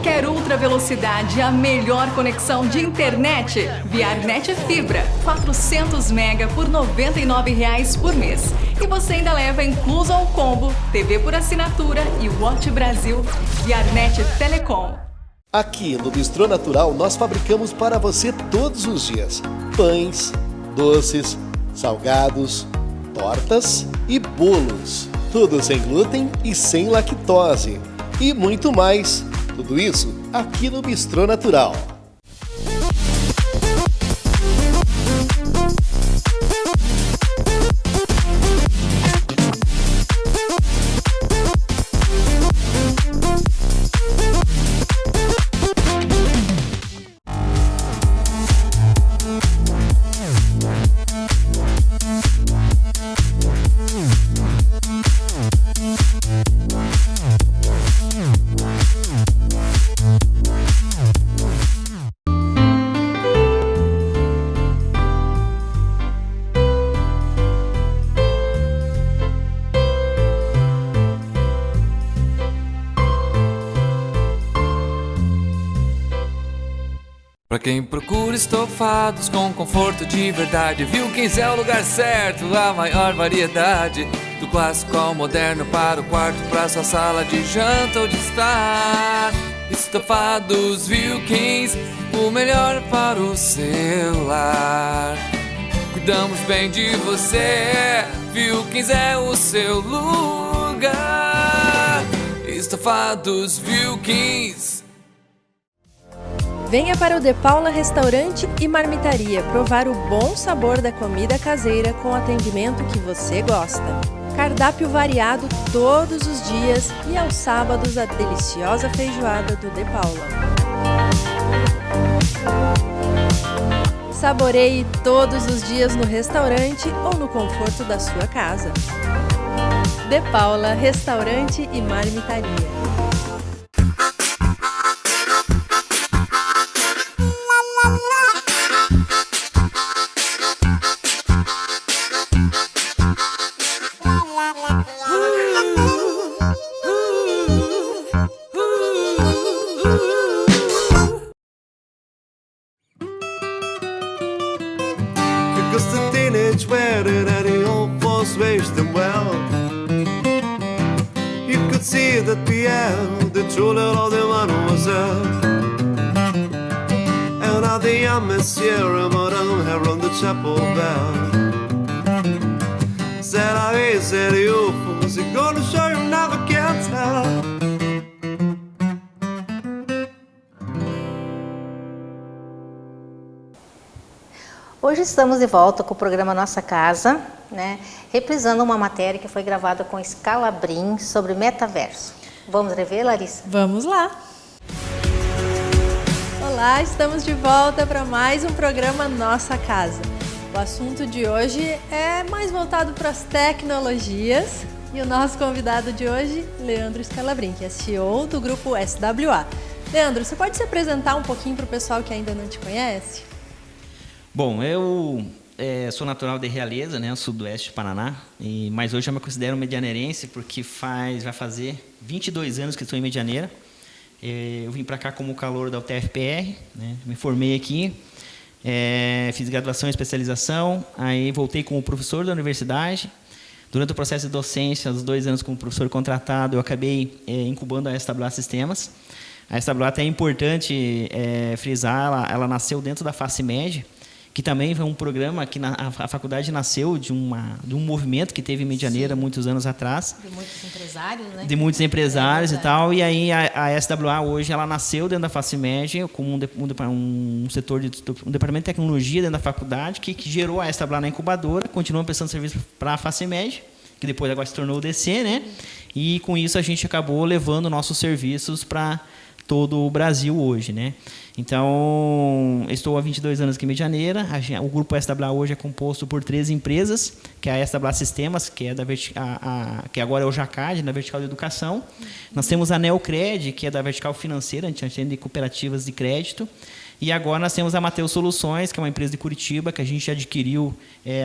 Quer ultra velocidade, a melhor conexão de internet? Viarnet Fibra, 400 mega por R$ 99,00 por mês. E você ainda leva incluso ao combo, TV por assinatura e Watch Brasil. Viarnet Telecom. Aqui no Bistrô Natural nós fabricamos para você todos os dias pães, doces, salgados, tortas e bolos. Tudo sem glúten e sem lactose. E muito mais. Tudo isso aqui no Bistrô Natural. Pra quem procura estofados com conforto de verdade, Wilkins é o lugar certo, a maior variedade. Do clássico ao moderno, para o quarto, pra sua sala de janta ou de estar. Estofados Wilkins, o melhor para o seu lar. Cuidamos bem de você, Wilkins é o seu lugar. Estofados Wilkins. Venha para o De Paula Restaurante e Marmitaria provar o bom sabor da comida caseira com o atendimento que você gosta. Cardápio variado todos os dias e aos sábados a deliciosa feijoada do De Paula. Saboreie todos os dias no restaurante ou no conforto da sua casa. De Paula Restaurante e Marmitaria. Sierra Madame had rung the chapel bell. Said I ain't said you fools, you're gonna show you never can tell. Hoje estamos de volta com o programa Nossa Casa, né? Reprisando uma matéria que foi gravada com Scalabrin sobre metaverso. Vamos rever, Larissa? Vamos lá! Olá, estamos de volta para mais um programa Nossa Casa. O assunto de hoje é mais voltado para as tecnologias e o nosso convidado de hoje, Leandro Scalabrin, que é CEO do grupo SWA. Leandro, você pode se apresentar um pouquinho para o pessoal que ainda não te conhece? Bom, eu sou natural de Realeza, né, sudoeste do Paraná, mas hoje eu me considero medianeirense porque vai fazer 22 anos que estou em Medianeira. Eu vim para cá como calouro da UTFPR, né? Me formei aqui, fiz graduação e especialização, aí voltei como professor da universidade. Durante o processo de docência, os 2 anos como professor contratado, eu acabei incubando a SWA Sistemas. A SWA até é importante frisar, ela nasceu dentro da FaceMed, que também foi um programa que a faculdade nasceu de um movimento que teve em Medianeira muitos anos atrás. De muitos empresários, né? De muitos empresários e tal. E aí a SWA hoje ela nasceu dentro da FaceMed como um setor um departamento de tecnologia dentro da faculdade que gerou a SWA na incubadora, continua prestando serviço para a FaceMed, que depois agora se tornou o DC, né? E com isso a gente acabou levando nossos serviços para todo o Brasil hoje, né? Então, estou há 22 anos aqui em Medianeira. O grupo SWA hoje é composto por 3 empresas, que é a SWA Sistemas, que é que agora é o Jacad, da vertical de educação. Nós temos a Neocred, que é da vertical financeira, a gente atende cooperativas de crédito. E agora nós temos a Mateus Soluções, que é uma empresa de Curitiba, que a gente adquiriu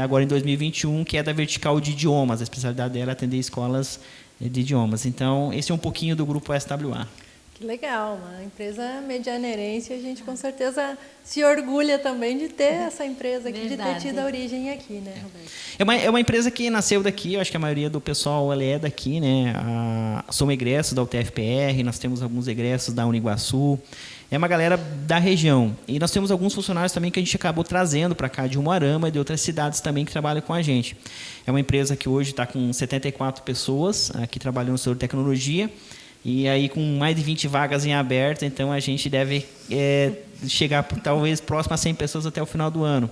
agora em 2021, que é da vertical de idiomas. A especialidade dela é atender escolas de idiomas. Então, esse é um pouquinho do grupo SWA. Que legal, uma empresa medianeirense, a gente com certeza se orgulha também de ter essa empresa aqui, de ter tido a origem aqui, né, Roberto? É uma empresa que nasceu daqui, eu acho que a maioria do pessoal é daqui, né? Somos egressos da UTFPR, nós temos alguns egressos da Uniguaçu, é uma galera da região. E nós temos alguns funcionários também que a gente acabou trazendo para cá de Umuarama e de outras cidades também que trabalham com a gente. É uma empresa que hoje está com 74 pessoas aqui trabalhando no setor de tecnologia, e aí com mais de 20 vagas em aberto, então a gente deve chegar talvez próximo a 100 pessoas até o final do ano.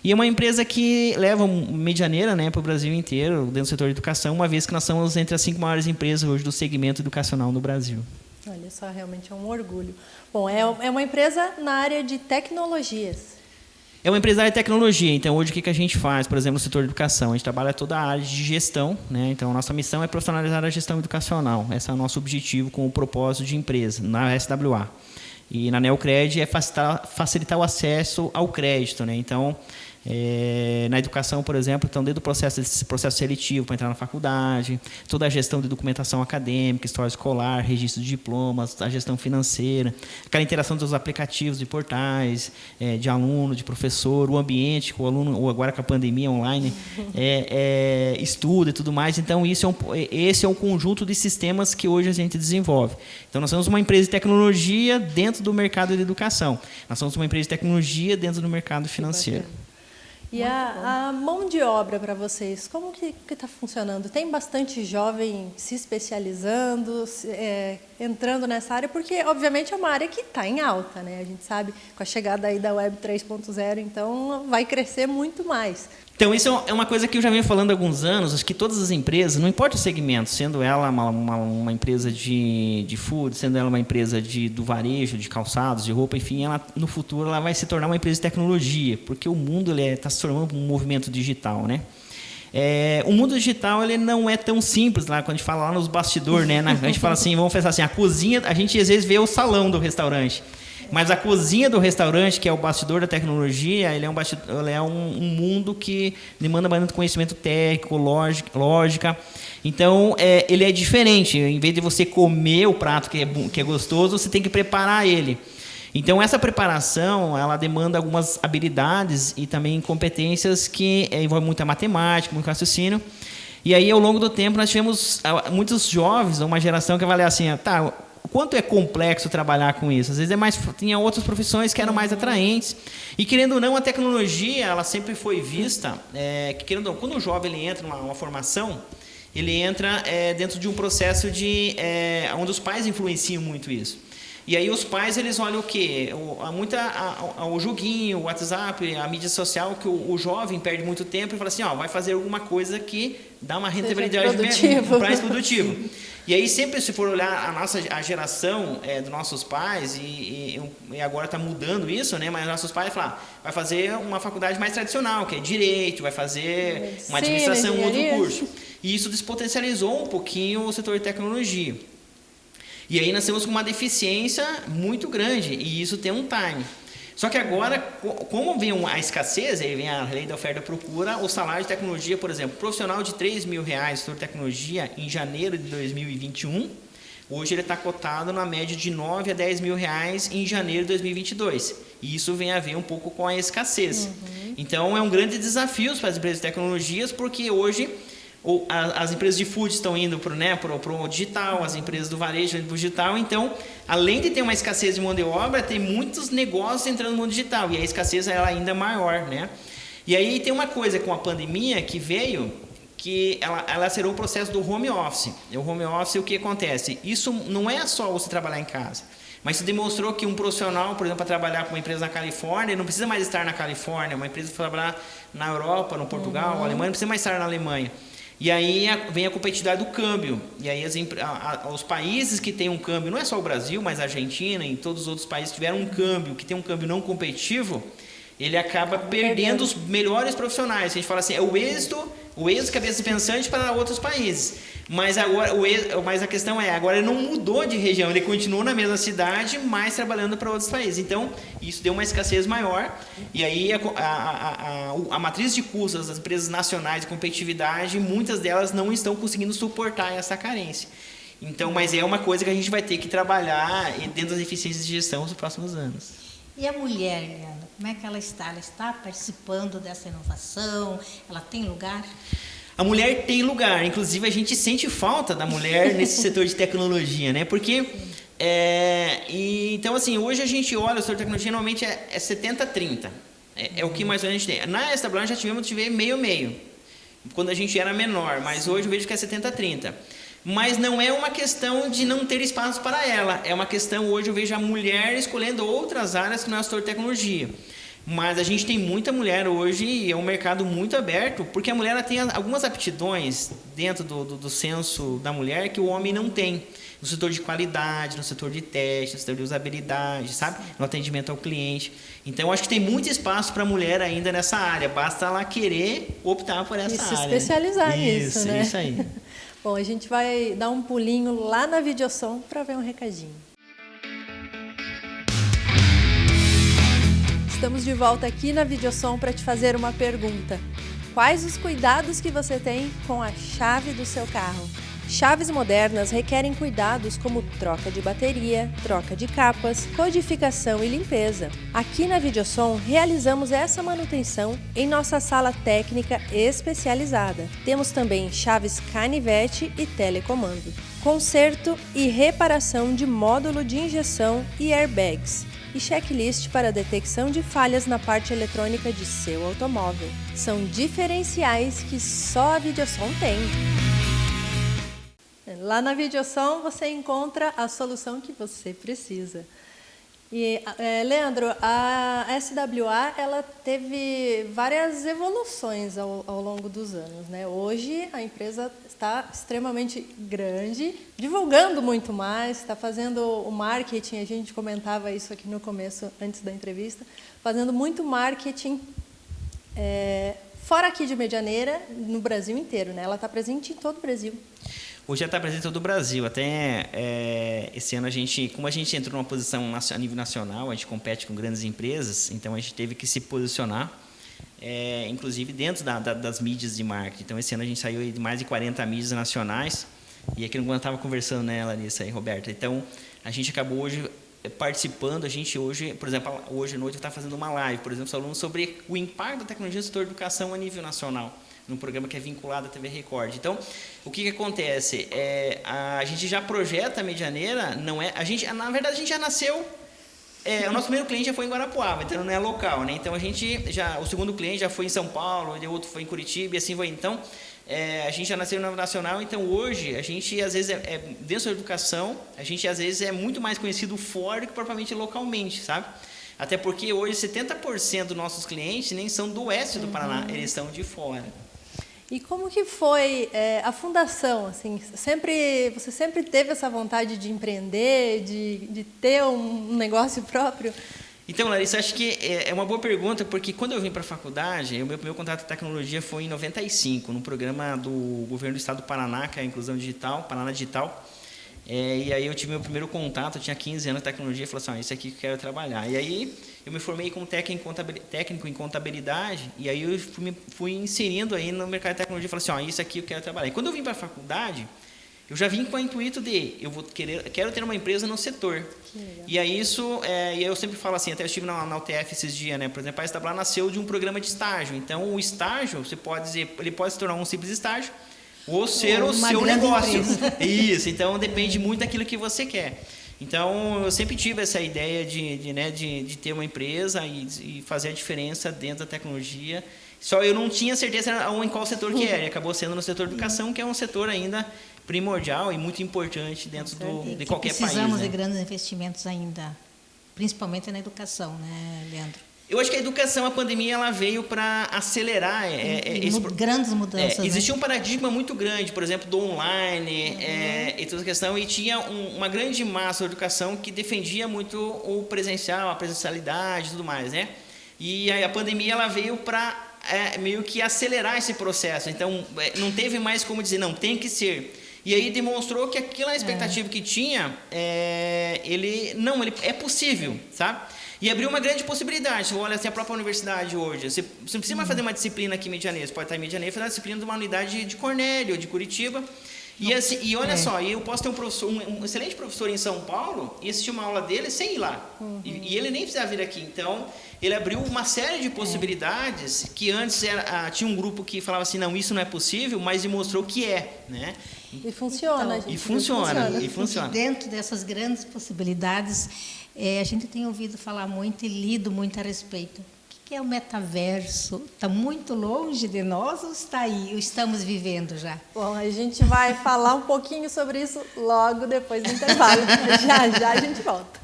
E é uma empresa que leva Medianeira, né, para o Brasil inteiro, dentro do setor de educação, uma vez que nós somos entre as 5 maiores empresas hoje do segmento educacional no Brasil. Olha só, realmente é um orgulho. Bom, é uma empresa na área de tecnologias. É uma empresa de tecnologia, então hoje o que a gente faz, por exemplo, no setor de educação? A gente trabalha toda a área de gestão, né? Então a nossa missão é profissionalizar a gestão educacional. Esse é o nosso objetivo com o propósito de empresa, na SWA. E na Neocred é facilitar o acesso ao crédito, né? Então, na educação, por exemplo, então, desde o processo seletivo para entrar na faculdade, toda a gestão de documentação acadêmica, história escolar, registro de diplomas, a gestão financeira, aquela interação dos aplicativos e portais, de aluno, de professor, o ambiente que o aluno, ou agora com a pandemia online, estuda e tudo mais. Então, esse é um conjunto de sistemas que hoje a gente desenvolve. Então, nós somos uma empresa de tecnologia dentro do mercado de educação. Nós somos uma empresa de tecnologia dentro do mercado financeiro. E a mão de obra para vocês, como que está funcionando? Tem bastante jovem se especializando, entrando nessa área, porque, obviamente, é uma área que está em alta, né? A gente sabe, com a chegada aí da Web 3.0, então vai crescer muito mais. Então, isso é uma coisa que eu já venho falando há alguns anos. Acho que todas as empresas, não importa o segmento, sendo ela uma empresa de food, sendo ela uma empresa do varejo, de calçados, de roupa, enfim, no futuro ela vai se tornar uma empresa de tecnologia, porque o mundo está se tornando um movimento digital, né? O mundo digital ele não é tão simples, quando a gente fala lá nos bastidores, né? A gente fala assim, vamos pensar assim, a cozinha, a gente às vezes vê o salão do restaurante. Mas a cozinha do restaurante, que é o bastidor da tecnologia, ele é um mundo que demanda bastante conhecimento técnico, lógica. Então, ele é diferente. Em vez de você comer o prato que é gostoso, você tem que preparar ele. Então, essa preparação, ela demanda algumas habilidades e também competências que envolvem muita matemática, muito raciocínio. E aí, ao longo do tempo, nós tivemos muitos jovens, uma geração que vai olhar assim, o quanto é complexo trabalhar com isso. Às vezes tinha outras profissões que eram mais atraentes. E, querendo ou não, a tecnologia ela sempre foi vista, querendo ou não, quando o jovem ele entra numa formação, ele entra dentro de um processo onde os pais influenciam muito isso. E aí os pais eles olham o quê? O joguinho, o WhatsApp, a mídia social, que o jovem perde muito tempo e fala assim, vai fazer alguma coisa que dá uma rentabilidade mais produtiva. E aí sempre se for olhar a geração dos nossos pais, e agora está mudando isso, né? Mas nossos pais falam, vai fazer uma faculdade mais tradicional, que é direito, vai fazer medicina, uma administração, outro curso. E isso despotencializou um pouquinho o setor de tecnologia. E aí nós temos uma deficiência muito grande, e isso tem um time. Só que agora, como vem a escassez, aí vem a lei da oferta e procura, o salário de tecnologia, por exemplo, profissional de R$3 mil no setor de tecnologia em janeiro de 2021, hoje ele está cotado na média de R$9 a R$10 mil em janeiro de 2022. E isso vem a ver um pouco com a escassez. Então, é um grande desafio para as empresas de tecnologias, porque hoje as empresas de food estão indo para o digital, as empresas do varejo indo para o digital. Então, além de ter uma escassez de mão de obra, tem muitos negócios entrando no mundo digital, e a escassez é ainda maior, né? E aí tem uma coisa com a pandemia que veio, que ela acelerou o processo do home office. E o home office, o que acontece? Isso não é só você trabalhar em casa, mas isso demonstrou que um profissional, por exemplo, para trabalhar com uma empresa na Califórnia, não precisa mais estar na Califórnia, uma empresa para trabalhar na Europa, no Portugal, na Alemanha, não precisa mais estar na Alemanha. E aí vem a competitividade do câmbio. E aí os países que têm um câmbio, não é só o Brasil, mas a Argentina e todos os outros países que tiveram um câmbio, que tem um câmbio não competitivo, ele acaba perdendo os melhores profissionais. A gente fala assim, é o êxito cabeça pensante para outros países. Mas a questão é, agora ele não mudou de região, ele continuou na mesma cidade, mas trabalhando para outros países. Então, isso deu uma escassez maior. E aí, a matriz de custos das empresas nacionais de competitividade, muitas delas não estão conseguindo suportar essa carência. Então, mas é uma coisa que a gente vai ter que trabalhar dentro das eficiências de gestão nos próximos anos. E a mulher, Leandro, como é que ela está? Ela está participando dessa inovação? Ela tem lugar? A mulher tem lugar, inclusive a gente sente falta da mulher nesse setor de tecnologia, né? Porque, então assim, hoje a gente olha, o setor de tecnologia normalmente é 70-30, é o que mais ou menos a gente tem. Na SWA já tivemos meio-meio, quando a gente era menor, mas hoje eu vejo que é 70-30. Mas não é uma questão de não ter espaço para ela, é uma questão, hoje eu vejo a mulher escolhendo outras áreas que não é o setor de tecnologia. Mas a gente tem muita mulher hoje e é um mercado muito aberto, porque a mulher ela tem algumas aptidões dentro do senso da mulher que o homem não tem. No setor de qualidade, no setor de teste, no setor de usabilidade, sabe? No atendimento ao cliente. Então, acho que tem muito espaço para a mulher ainda nessa área. Basta ela querer optar por essa área. E se especializar nisso, né? Isso aí. Bom, a gente vai dar um pulinho lá na Videosom para ver um recadinho. Estamos de volta aqui na Videosom para te fazer uma pergunta. Quais os cuidados que você tem com a chave do seu carro? Chaves modernas requerem cuidados como troca de bateria, troca de capas, codificação e limpeza. Aqui na Videosom realizamos essa manutenção em nossa sala técnica especializada. Temos também chaves canivete e telecomando. Conserto e reparação de módulo de injeção e airbags. E checklist para detecção de falhas na parte eletrônica de seu automóvel. São diferenciais que só a Videosom tem. Lá na Videosom você encontra a solução que você precisa. E, Leandro, a SWA ela teve várias evoluções ao longo dos anos, né? Hoje a empresa está extremamente grande, divulgando muito mais, está fazendo o marketing, a gente comentava isso aqui no começo, antes da entrevista, fazendo muito marketing fora aqui de Medianeira, no Brasil inteiro, né? Ela está presente em todo o Brasil. Hoje já está presente em todo o Brasil. Até esse ano, como a gente entrou numa posição a nível nacional, a gente compete com grandes empresas, então a gente teve que se posicionar, inclusive dentro das mídias de marketing. Então, esse ano a gente saiu de mais de 40 mídias nacionais, e aquilo que eu estava conversando, né, Larissa e Roberta. Então, a gente acabou hoje participando, a gente hoje, por exemplo, hoje à noite está fazendo uma live, por exemplo, falando sobre o impacto da tecnologia no setor de educação a nível nacional, num programa que é vinculado à TV Record. Então, o que acontece? A gente já projeta a Medianeira, na verdade, a gente já nasceu, o nosso primeiro cliente já foi em Guarapuava, então não é local, né? Então, o segundo cliente já foi em São Paulo, o outro foi em Curitiba, e assim vai. Então, a gente já nasceu no nacional, então hoje, a gente, às vezes, dentro da educação, a gente, às vezes, é muito mais conhecido fora do que propriamente localmente, sabe? Até porque hoje 70% dos nossos clientes nem são do oeste do Paraná, eles são de fora. E como que foi a fundação? Assim, você sempre teve essa vontade de empreender, de ter um negócio próprio? Então, Larissa, acho que é uma boa pergunta, porque quando eu vim para a faculdade, o meu primeiro contato com tecnologia foi em 95, no programa do governo do estado do Paraná, que é a Inclusão Digital, Paraná Digital. E aí eu tive meu primeiro contato, eu tinha 15 anos de tecnologia, e falei assim, isso aqui que eu quero trabalhar. E aí eu me formei como técnico em contabilidade, e aí eu fui inserindo aí no mercado de tecnologia, e falei assim, isso aqui eu quero trabalhar. E quando eu vim para a faculdade, eu já vim com o intuito de, quero ter uma empresa no setor. E aí eu sempre falo assim, até eu estive na UTF esses dias, né? Por exemplo, a SWA nasceu de um programa de estágio. Então, o estágio, você pode dizer, ele pode se tornar um simples estágio, ou ser o seu negócio. Isso, então depende muito daquilo que você quer. Então, eu sempre tive essa ideia de ter uma empresa e fazer a diferença dentro da tecnologia. Só eu não tinha certeza em qual setor que era, e acabou sendo no setor de educação, que é um setor ainda primordial e muito importante dentro de qualquer país. Precisamos de grandes investimentos ainda, principalmente na educação, né, Leandro? Eu acho que a educação, a pandemia, ela veio para acelerar grandes mudanças. Existia um paradigma muito grande, por exemplo, do online e toda a questão, e tinha uma grande massa da educação que defendia muito o presencial, a presencialidade e tudo mais, né? E a pandemia ela veio para meio que acelerar esse processo. Então, não teve mais como dizer, não, tem que ser. E aí demonstrou que aquela expectativa que tinha, ele é possível, sabe? E abriu uma grande possibilidade. Você olha assim, a própria universidade hoje. Você não precisa fazer uma disciplina aqui em Medianeira. Você pode estar em Medianeira e fazer uma disciplina de uma unidade de Cornélio, de Curitiba. E olha só, eu posso ter um excelente professor em São Paulo e assistir uma aula dele sem ir lá. E ele nem precisava vir aqui. Então, ele abriu uma série de possibilidades que antes tinha um grupo que falava assim, não, isso não é possível, mas ele mostrou que é, né? E funciona. Então, e funciona. Dentro dessas grandes possibilidades, a gente tem ouvido falar muito e lido muito a respeito. O que é o metaverso? Está muito longe de nós ou está aí? Ou estamos vivendo já? Bom, a gente vai falar um pouquinho sobre isso logo depois do intervalo. Já a gente volta.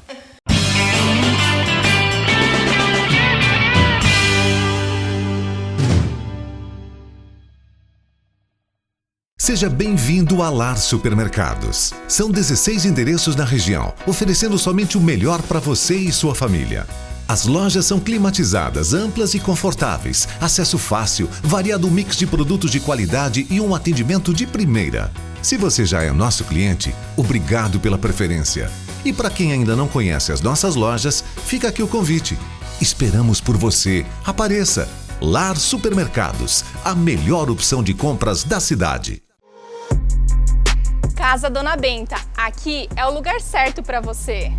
Seja bem-vindo a Lar Supermercados. São 16 endereços na região, oferecendo somente o melhor para você e sua família. As lojas são climatizadas, amplas e confortáveis, acesso fácil, variado mix de produtos de qualidade e um atendimento de primeira. Se você já é nosso cliente, obrigado pela preferência. E para quem ainda não conhece as nossas lojas, fica aqui o convite. Esperamos por você. Apareça! Lar Supermercados, a melhor opção de compras da cidade. Casa Dona Benta, aqui é o lugar certo para você.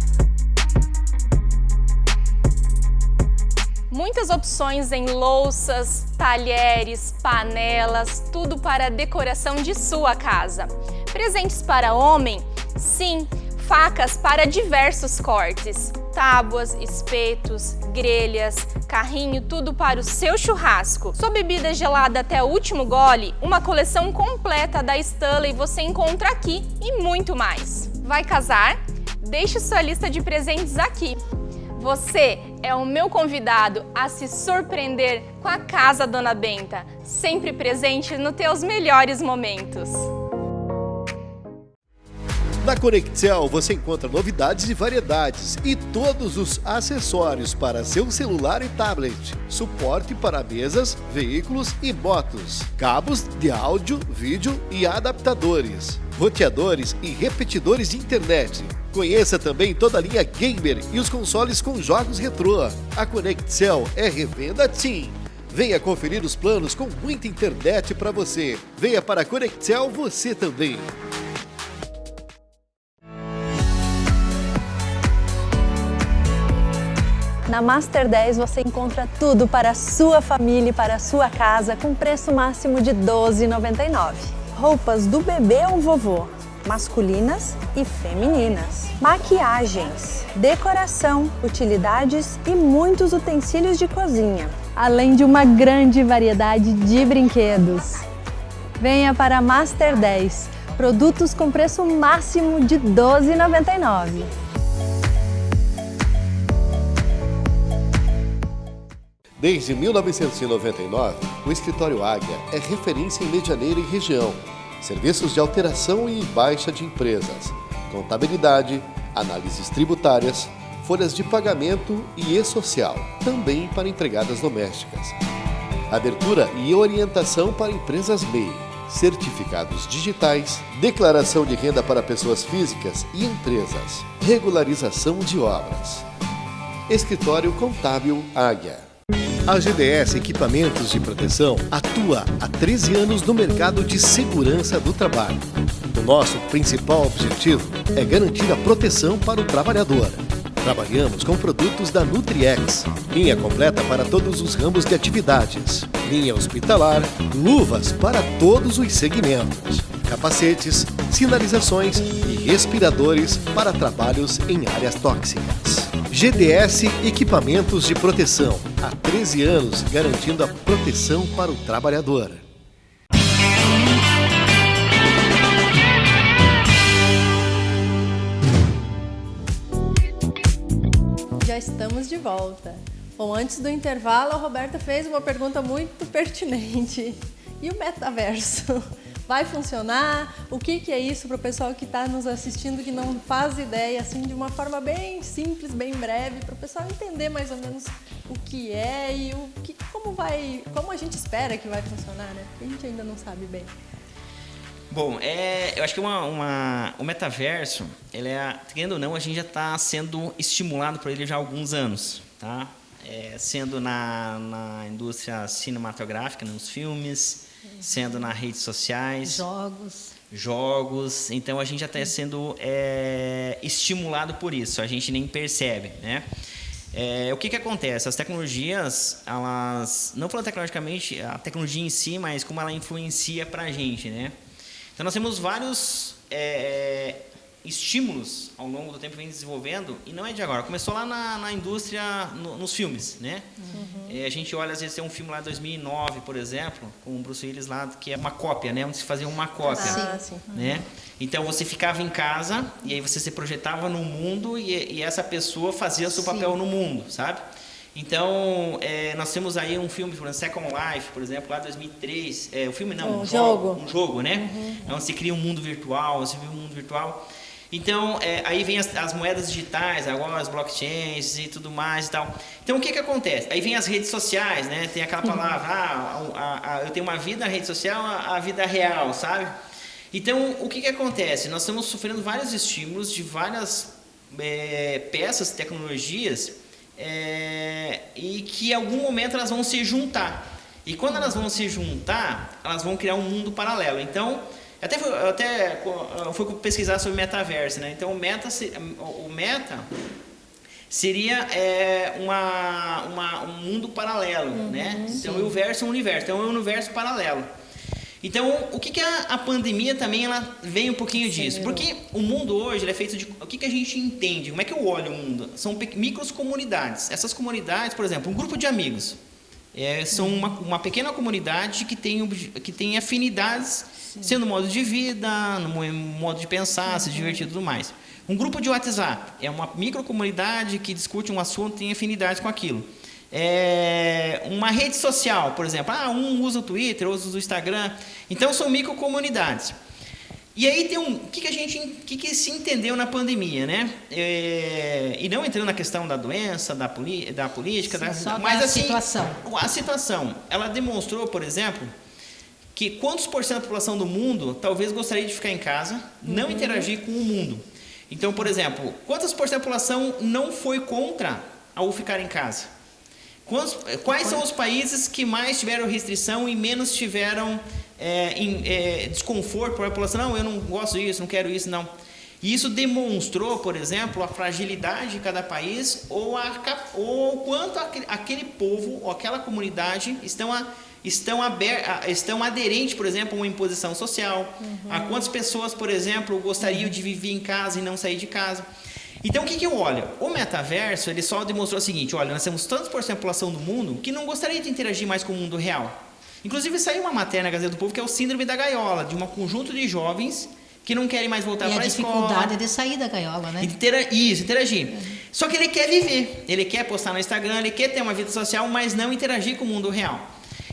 Muitas opções em louças, talheres, panelas, tudo para a decoração de sua casa. Presentes para homem? Sim, facas para diversos cortes. Tábuas, espetos, grelhas, carrinho, tudo para o seu churrasco. Sua bebida gelada até o último gole, uma coleção completa da Stanley você encontra aqui e muito mais. Vai casar? Deixe sua lista de presentes aqui. Você é o meu convidado a se surpreender com a Casa Dona Benta, sempre presente nos teus melhores momentos. Na Conexel você encontra novidades e variedades e todos os acessórios para seu celular e tablet, suporte para mesas, veículos e motos, cabos de áudio, vídeo e adaptadores, roteadores e repetidores de internet. Conheça também toda a linha gamer e os consoles com jogos retrô. A Conexel é revenda TIM. Venha conferir os planos com muita internet para você. Venha para a Conexel você também. Na Master 10 você encontra tudo para a sua família e para a sua casa com preço máximo de R$ 12,99. Roupas do bebê ao vovô, masculinas e femininas. Maquiagens, decoração, utilidades e muitos utensílios de cozinha. Além de uma grande variedade de brinquedos. Venha para a Master 10, produtos com preço máximo de R$ 12,99. Desde 1999, o Escritório Águia é referência em Medianeira e região. Serviços de alteração e baixa de empresas, contabilidade, análises tributárias, folhas de pagamento e e-social, também para empregadas domésticas. Abertura e orientação para empresas MEI, certificados digitais, declaração de renda para pessoas físicas e empresas, regularização de obras. Escritório Contábil Águia. A GDS Equipamentos de Proteção atua há 13 anos no mercado de segurança do trabalho. O nosso principal objetivo é garantir a proteção para o trabalhador. Trabalhamos com produtos da Nutriex, linha completa para todos os ramos de atividades, linha hospitalar, luvas para todos os segmentos, capacetes, sinalizações e respiradores para trabalhos em áreas tóxicas. GDS Equipamentos de Proteção, há 13 anos garantindo a proteção para o trabalhador. Já estamos de volta. Bom, antes do intervalo, a Roberta fez uma pergunta muito pertinente. E o metaverso? Vai funcionar? O que é isso para o pessoal que está nos assistindo, que não faz ideia, assim, de uma forma bem simples, bem breve, para o pessoal entender mais ou menos o que é e como a gente espera que vai funcionar, né? Porque a gente ainda não sabe bem. Bom, eu acho que o metaverso, querendo ou não, a gente já está sendo estimulado por ele já há alguns anos, tá? Sendo na indústria cinematográfica, nos filmes, sendo nas redes sociais. Jogos. Então, a gente já está sendo estimulado por isso, a gente nem percebe, né? O que acontece? As tecnologias, elas, não falando tecnologicamente, a tecnologia em si, mas como ela influencia para a gente, né? Então, nós temos vários estímulos ao longo do tempo que vem desenvolvendo, e não é de agora. Começou lá na indústria, nos filmes, né? A gente olha, às vezes, tem um filme lá de 2009, por exemplo, com o Bruce Willis lá, que é uma cópia, né? Onde se fazia uma cópia, né? Então, você ficava em casa, e aí você se projetava no mundo, e essa pessoa fazia seu papel no mundo, sabe? Então, nós temos aí um filme, por exemplo, Second Life, por exemplo, lá em 2003. O filme não, um jogo, né? Onde se cria um mundo virtual, você vive um mundo virtual. Então, aí vem as moedas digitais, agora as blockchains e tudo mais e tal. Então, o que acontece? Aí vem as redes sociais, né? Tem aquela palavra, eu tenho uma vida na rede social, a vida real, sabe? Então, o que acontece? Nós estamos sofrendo vários estímulos de várias peças, tecnologias, e que em algum momento elas vão se juntar. E quando elas vão se juntar, elas vão criar um mundo paralelo. Então, eu fui pesquisar sobre metaverso, né? Então, o meta seria um mundo paralelo, né? Então, o verso é um universo. Então, é um universo paralelo. Então, o que a pandemia também ela vem um pouquinho disso? Porque o mundo hoje ele é feito de... O que a gente entende? Como é que eu olho o mundo? São microcomunidades. Essas comunidades, por exemplo, um grupo de amigos. São uma pequena comunidade que tem afinidades, sendo modo de vida, no modo de pensar, se divertir e tudo mais. Um grupo de WhatsApp é uma microcomunidade que discute um assunto e tem afinidades com aquilo. Uma rede social, por exemplo, um usa o Twitter, outro usa o Instagram. Então, são microcomunidades. E aí tem o que se entendeu na pandemia, né? E não entrando na questão da doença, da política, mas assim, a situação, ela demonstrou, por exemplo, que quantos por cento da população do mundo talvez gostaria de ficar em casa, não interagir com o mundo. Então, por exemplo, quantas por cento da população não foi contra ao ficar em casa? Quais são os países que mais tiveram restrição e menos tiveram desconforto para a população? Não, eu não gosto disso, não quero isso, não. E isso demonstrou, por exemplo, a fragilidade de cada país ou o quanto aquele povo ou aquela comunidade estão aderentes, por exemplo, a uma imposição social. A quantas pessoas, por exemplo, gostariam de viver em casa e não sair de casa. Então, o que eu olho? O metaverso, ele só demonstrou o seguinte, olha, nós temos tantos por cento da população do mundo que não gostaria de interagir mais com o mundo real. Inclusive, saiu uma matéria na Gazeta do Povo que é o síndrome da gaiola, de um conjunto de jovens que não querem mais voltar para a escola. E a dificuldade de sair da gaiola, né? Interagir. Só que ele quer viver, ele quer postar no Instagram, ele quer ter uma vida social, mas não interagir com o mundo real.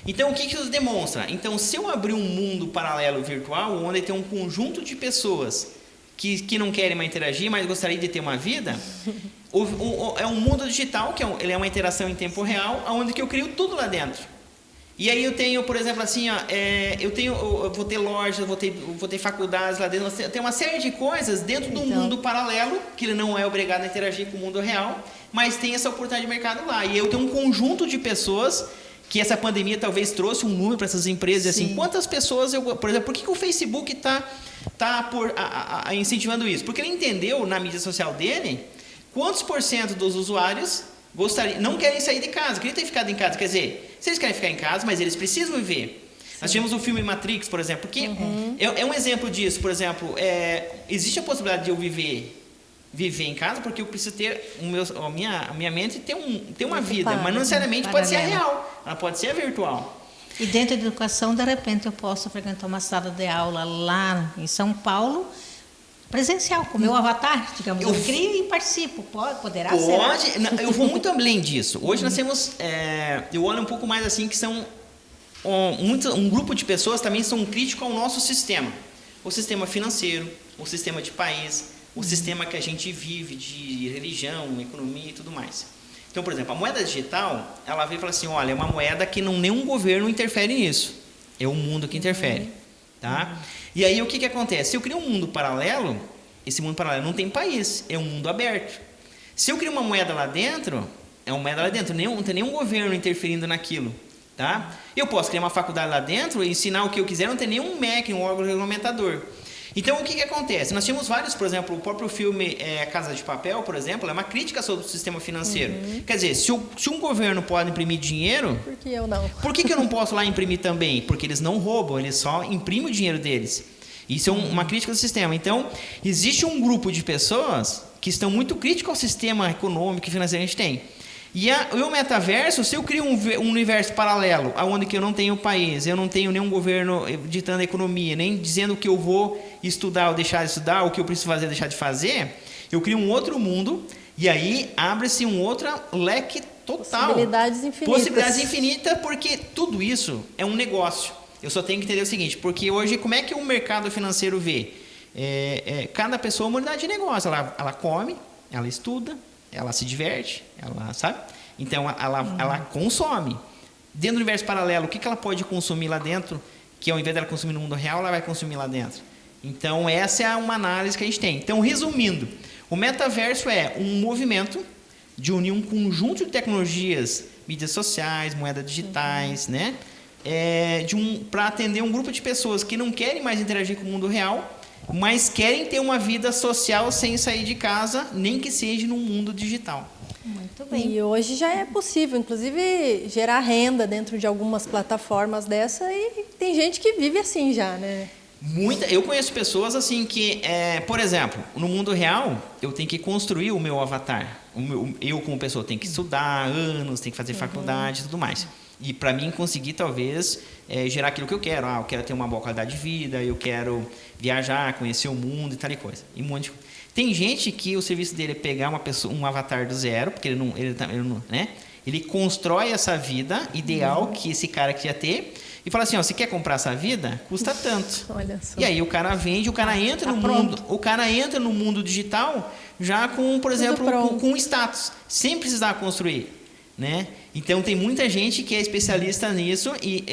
Então, o que isso demonstra? Então, se eu abrir um mundo paralelo virtual, onde tem um conjunto de pessoas que não querem mais interagir, mas gostariam de ter uma vida, é um mundo digital, que ele é uma interação em tempo real, onde que eu crio tudo lá dentro. E aí eu tenho, por exemplo, assim, eu vou ter lojas, vou ter faculdades lá dentro, eu tenho uma série de coisas dentro do mundo paralelo, que ele não é obrigado a interagir com o mundo real, mas tem essa oportunidade de mercado lá. E eu tenho um conjunto de pessoas que essa pandemia talvez trouxe um número para essas empresas, assim, quantas pessoas, por exemplo, por que o Facebook está incentivando isso? Porque ele entendeu na mídia social dele quantos por cento dos usuários não querem sair de casa, queriam ter ficado em casa. Quer dizer, se eles querem ficar em casa, mas eles precisam viver. Nós tivemos o filme Matrix, por exemplo, porque é um exemplo disso. Por exemplo, existe a possibilidade de eu viver em casa, porque eu preciso ter a minha mente ter uma vida, mas não necessariamente pode ser a real, ela pode ser a virtual. E dentro da educação, de repente, eu posso frequentar uma sala de aula lá em São Paulo, presencial, com o meu avatar, digamos. Eu crio e participo. Poderá ser? Pode. Eu vou muito além disso. Hoje nós temos... eu olho um pouco mais assim, que são... um grupo de pessoas também são críticos ao nosso sistema. O sistema financeiro, o sistema de país, o sistema que a gente vive de religião, economia e tudo mais. Então, por exemplo, a moeda digital, ela veio e fala assim, olha, é uma moeda que nenhum governo interfere nisso. É o mundo que interfere. Tá? E aí, o que acontece? Se eu crio um mundo paralelo, esse mundo paralelo não tem país, é um mundo aberto. Se eu crio uma moeda lá dentro, é uma moeda lá dentro, não tem nenhum governo interferindo naquilo. Tá? Eu posso criar uma faculdade lá dentro e ensinar o que eu quiser, não tem nenhum MEC, um órgão regulamentador. Então, o que acontece? Nós tínhamos vários, por exemplo, o próprio filme Casa de Papel, por exemplo, é uma crítica sobre o sistema financeiro. Quer dizer, se um governo pode imprimir dinheiro... Por que eu não? Por que eu não posso lá imprimir também? Porque eles não roubam, eles só imprimem o dinheiro deles. Isso é uma crítica do sistema. Então, existe um grupo de pessoas que estão muito críticos ao sistema econômico e financeiro que a gente tem. E o metaverso, se eu crio um universo paralelo, onde que eu não tenho país, eu não tenho nenhum governo ditando a economia, nem dizendo o que eu vou estudar ou deixar de estudar, o que eu preciso fazer ou deixar de fazer, eu crio um outro mundo e aí abre-se um outro leque total. Possibilidades infinitas. Possibilidades infinitas, porque tudo isso é um negócio. Eu só tenho que entender o seguinte, porque hoje como é que o mercado financeiro vê? Cada pessoa é uma unidade de negócio, ela come, ela estuda, ela se diverte, ela sabe? Então, ela consome. Dentro do universo paralelo, o que ela pode consumir lá dentro, que ao invés dela consumir no mundo real, ela vai consumir lá dentro. Então, essa é uma análise que a gente tem. Então, resumindo, o metaverso é um movimento de unir um conjunto de tecnologias, mídias sociais, moedas digitais, né? Para atender um grupo de pessoas que não querem mais interagir com o mundo real, mas querem ter uma vida social sem sair de casa, nem que seja no mundo digital. Muito bem. E hoje já é possível, inclusive, gerar renda dentro de algumas plataformas dessa e tem gente que vive assim já, né? Eu conheço pessoas assim que, por exemplo, no mundo real, eu tenho que construir o meu avatar. Eu, como pessoa, tenho que estudar anos, tenho que fazer faculdade e tudo mais. E para mim conseguir, talvez, gerar aquilo que eu quero. Eu quero ter uma boa qualidade de vida, eu quero viajar, conhecer o mundo e tal e coisa. E um monte de... Tem gente que o serviço dele é pegar um avatar do zero, porque ele constrói essa vida ideal que esse cara queria ter e fala assim, você quer comprar essa vida? Custa tanto. Olha só. E aí o cara vende, o cara entra no mundo digital já com, por exemplo, com status, sem precisar construir. Né? Então tem muita gente que é especialista nisso e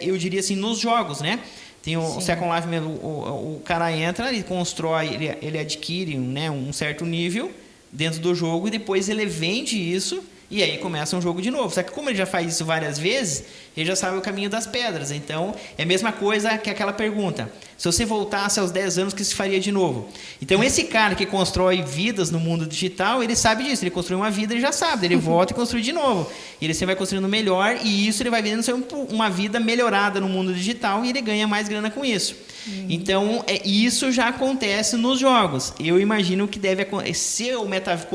eu diria assim nos jogos, né? Tem o Second Life mesmo, o cara entra, ele constrói, ele adquire um certo nível dentro do jogo e depois ele vende isso e aí começa um jogo de novo. Só que como ele já faz isso várias vezes, ele já sabe o caminho das pedras. Então é a mesma coisa que aquela pergunta. Se você voltasse aos 10 anos, o que se faria de novo? Então, esse cara que constrói vidas no mundo digital, ele sabe disso. Ele construiu uma vida, ele já sabe. Ele volta e construi de novo. E ele sempre vai construindo melhor e isso ele vai vendo uma vida melhorada no mundo digital e ele ganha mais grana com isso. Então, isso já acontece nos jogos. Eu imagino que deve acontecer o metaverso.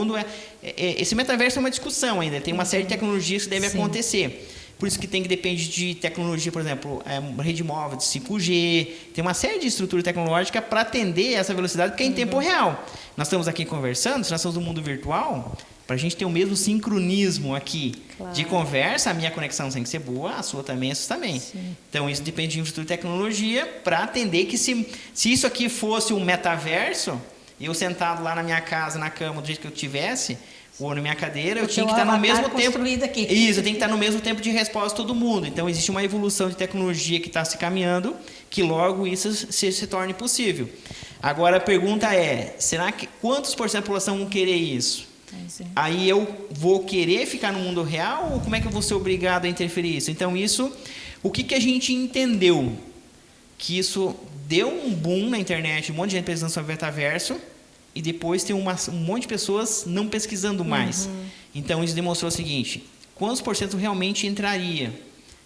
Esse metaverso é uma discussão ainda. Tem uma série de tecnologias que deve acontecer. Por isso que depende de tecnologia, por exemplo, rede móvel de 5G, tem uma série de estrutura tecnológica para atender essa velocidade, porque é em tempo real. Nós estamos aqui conversando, se nós estamos no mundo virtual, para a gente ter o mesmo sincronismo aqui de conversa, a minha conexão tem que ser boa, a sua também, a sua também. Sim. Então, isso depende de infraestrutura e tecnologia para atender que se isso aqui fosse um metaverso, eu sentado lá na minha casa, na cama, do jeito que eu tivesse... ou na minha cadeira, eu tinha que estar no mesmo tempo. Aqui. Isso, eu tenho que estar no mesmo tempo de resposta de todo mundo. Então, existe uma evolução de tecnologia que está se caminhando, que logo isso se torne possível. Agora, a pergunta é, será que quantos por cento da população vão querer isso? Aí eu vou querer ficar no mundo real ou como é que eu vou ser obrigado a interferir isso? Então, o que a gente entendeu? Que isso deu um boom na internet, um monte de gente pesquisando sobre metaverso, e depois tem um monte de pessoas não pesquisando mais. Então, isso demonstrou o seguinte, quantos por cento realmente entraria?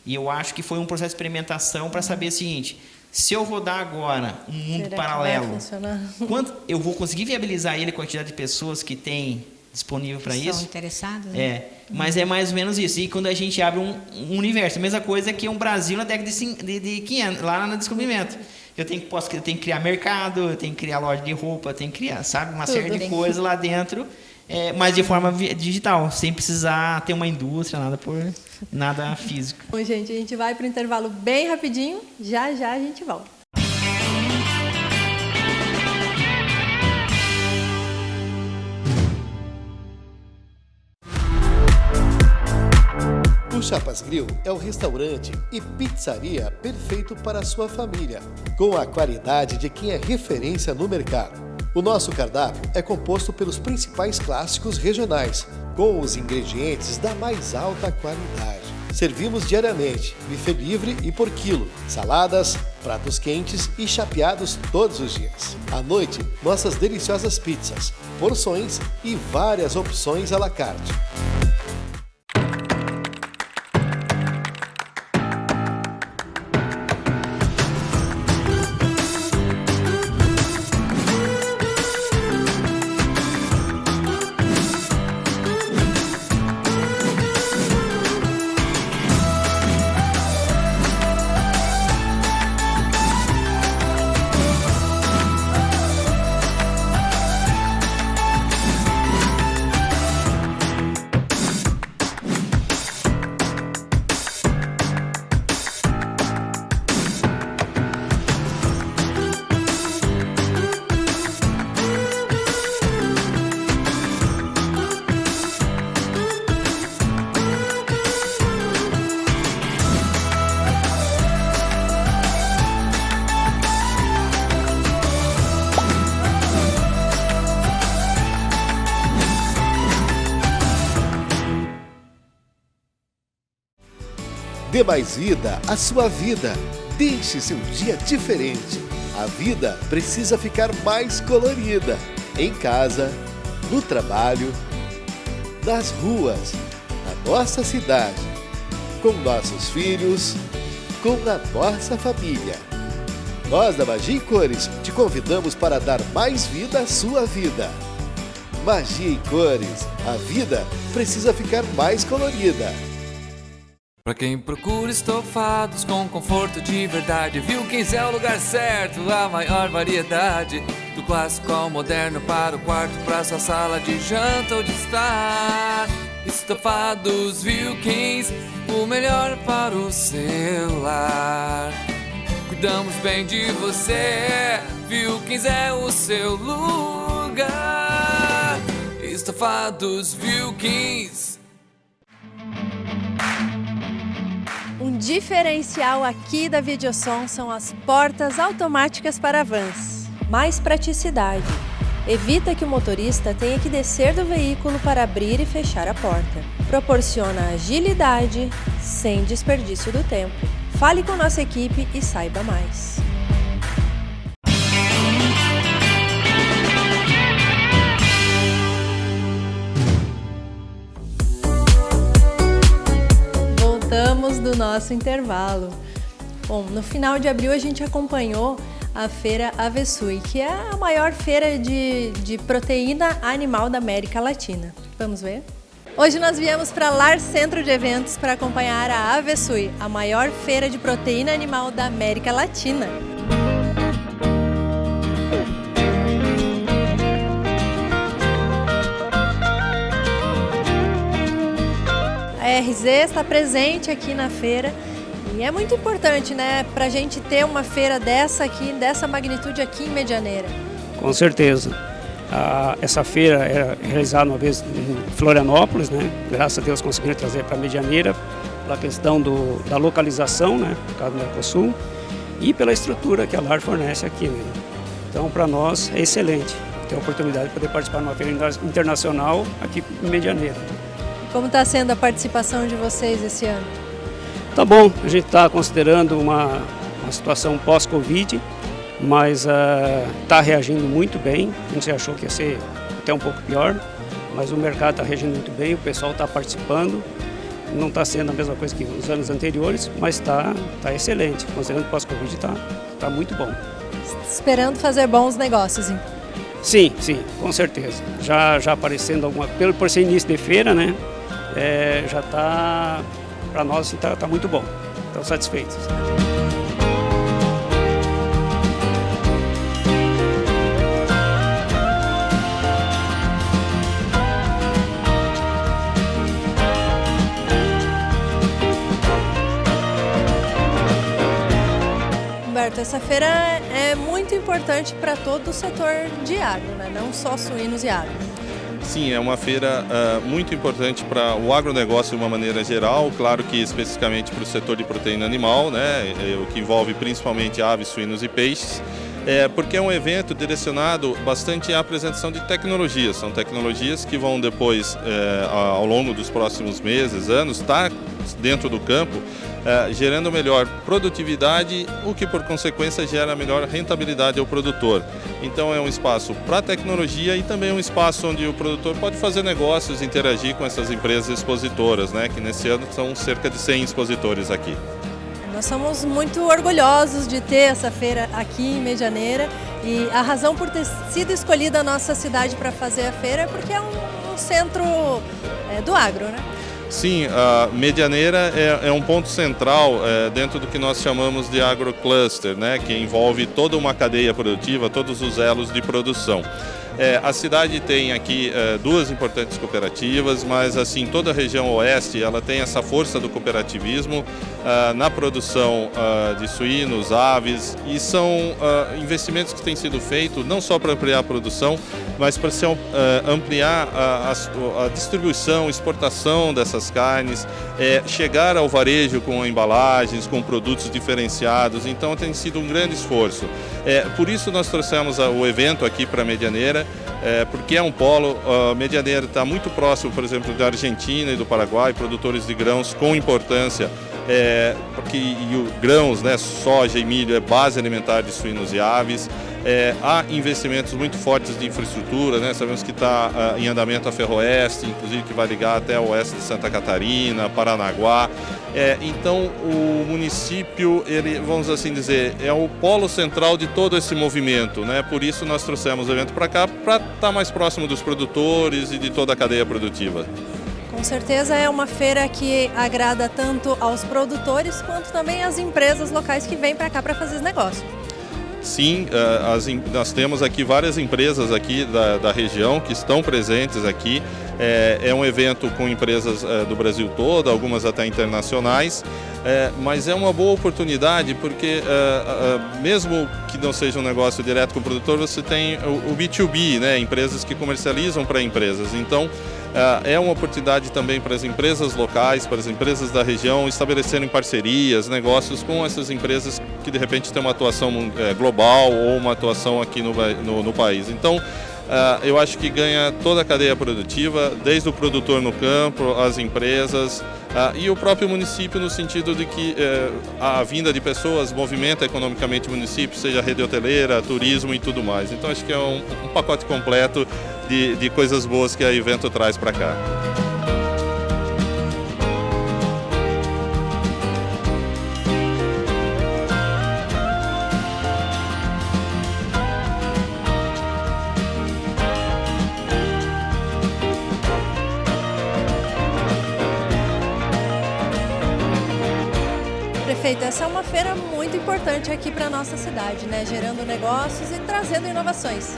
E eu acho que foi um processo de experimentação para saber o seguinte, se eu rodar agora um mundo paralelo, eu vou conseguir viabilizar ele com a quantidade de pessoas que tem disponível para isso? Estão interessados, né? Mas é mais ou menos isso. E quando a gente abre um universo, a mesma coisa que um Brasil na década de 500, lá no descobrimento. eu tenho que criar mercado, eu tenho que criar loja de roupa, eu tenho que criar, sabe, uma série de coisas lá dentro, mas de forma digital, sem precisar ter uma indústria, nada físico. Bom, gente, a gente vai para o intervalo bem rapidinho, já a gente volta. O Chapas Grill é o restaurante e pizzaria perfeito para a sua família, com a qualidade de quem é referência no mercado. O nosso cardápio é composto pelos principais clássicos regionais, com os ingredientes da mais alta qualidade. Servimos diariamente, buffet livre e por quilo, saladas, pratos quentes e chapeados todos os dias. À noite, nossas deliciosas pizzas, porções e várias opções à la carte. Dê mais vida à sua vida. Deixe seu dia diferente. A vida precisa ficar mais colorida. Em casa, no trabalho, nas ruas, na nossa cidade, com nossos filhos, com a nossa família. Nós da Magia em Cores te convidamos para dar mais vida à sua vida. Magia em Cores. A vida precisa ficar mais colorida. Pra quem procura estofados com conforto de verdade, Wilkins é o lugar certo, a maior variedade. Do clássico ao moderno, para o quarto, pra sua sala de janta ou de estar. Estofados Wilkins, o melhor para o seu lar. Cuidamos bem de você, Wilkins é o seu lugar. Estofados Wilkins. Um diferencial aqui da Videosom são as portas automáticas para vans. Mais praticidade. Evita que o motorista tenha que descer do veículo para abrir e fechar a porta. Proporciona agilidade sem desperdício do tempo. Fale com nossa equipe e saiba mais. Voltamos do nosso intervalo. Bom, no final de abril a gente acompanhou a feira AveSui, que é a maior feira de proteína animal da América Latina. Vamos ver? Hoje nós viemos para Lar Centro de Eventos para acompanhar a AveSui, a maior feira de proteína animal da América Latina. A RZ está presente aqui na feira e é muito importante, né, para a gente ter uma feira dessa aqui, dessa magnitude aqui em Medianeira. Com certeza. Essa feira era realizada uma vez em Florianópolis, né? Graças a Deus conseguiram trazer para Medianeira pela questão da localização, né, por causa do Mercosul, e pela estrutura que a LAR fornece aqui, né? Então, para nós é excelente ter a oportunidade de poder participar de uma feira internacional aqui em Medianeira. Como está sendo a participação de vocês esse ano? Tá bom, a gente está considerando uma situação pós-Covid, mas está reagindo muito bem. A gente achou que ia ser até um pouco pior, mas o mercado está reagindo muito bem, o pessoal está participando. Não está sendo a mesma coisa que nos anos anteriores, mas está excelente. Considerando pós-Covid, está muito bom. Esperando fazer bons negócios, hein? Sim, com certeza. Já aparecendo alguma, por ser início de feira, né? Já está, para nós, está muito bom. Estamos satisfeitos. Perfeito. Essa feira é muito importante para todo o setor de agro, né? Não só suínos e agro. Sim, é uma feira muito importante para o agronegócio de uma maneira geral, claro que especificamente para o setor de proteína animal, né? O que envolve principalmente aves, suínos e peixes. Porque é um evento direcionado bastante à apresentação de tecnologias. São tecnologias que vão depois, ao longo dos próximos meses, anos, estar dentro do campo, gerando melhor produtividade, o que por consequência gera melhor rentabilidade ao produtor. Então é um espaço para tecnologia e também um espaço onde o produtor pode fazer negócios, interagir com essas empresas expositoras, né? Que nesse ano são cerca de 100 expositores aqui. Nós somos muito orgulhosos de ter essa feira aqui em Medianeira e a razão por ter sido escolhida a nossa cidade para fazer a feira é porque é um centro do agro, né? Sim, a Medianeira é um ponto central dentro do que nós chamamos de agrocluster, né? Que envolve toda uma cadeia produtiva, todos os elos de produção. A cidade tem aqui duas importantes cooperativas, mas assim toda a região oeste ela tem essa força do cooperativismo na produção de suínos, aves, e são investimentos que têm sido feitos não só para ampliar a produção, mas para ampliar a distribuição, exportação dessas carnes, chegar ao varejo com embalagens, com produtos diferenciados. Então tem sido um grande esforço. Por isso nós trouxemos o evento aqui para Medianeira, porque é um polo. Medianeira está muito próximo, por exemplo, da Argentina e do Paraguai, produtores de grãos com importância, porque grãos, né, soja e milho é base alimentar de suínos e aves. Há investimentos muito fortes de infraestrutura, né? Sabemos que está em andamento a Ferroeste, inclusive que vai ligar até o oeste de Santa Catarina, Paranaguá. Então o município, ele, vamos assim dizer, é o polo central de todo esse movimento, né? Por isso nós trouxemos o evento para cá, para estar mais próximo dos produtores e de toda a cadeia produtiva. Com certeza é uma feira que agrada tanto aos produtores quanto também às empresas locais que vêm para cá para fazer os negócios. Sim, nós temos aqui várias empresas aqui da região que estão presentes aqui. É um evento com empresas do Brasil todo, algumas até internacionais, mas é uma boa oportunidade porque mesmo que não seja um negócio direto com o produtor, você tem o B2B, né? Empresas que comercializam para empresas. Então é uma oportunidade também para as empresas locais, para as empresas da região estabelecerem parcerias, negócios com essas empresas que de repente têm uma atuação global ou uma atuação aqui no país. Então eu acho que ganha toda a cadeia produtiva, desde o produtor no campo, as empresas e o próprio município, no sentido de que a vinda de pessoas movimenta economicamente o município, seja rede hoteleira, turismo e tudo mais. Então acho que é um pacote completo de coisas boas que o evento traz para cá. Prefeito, essa é uma feira muito importante aqui para a nossa cidade, né? Gerando negócios e trazendo inovações.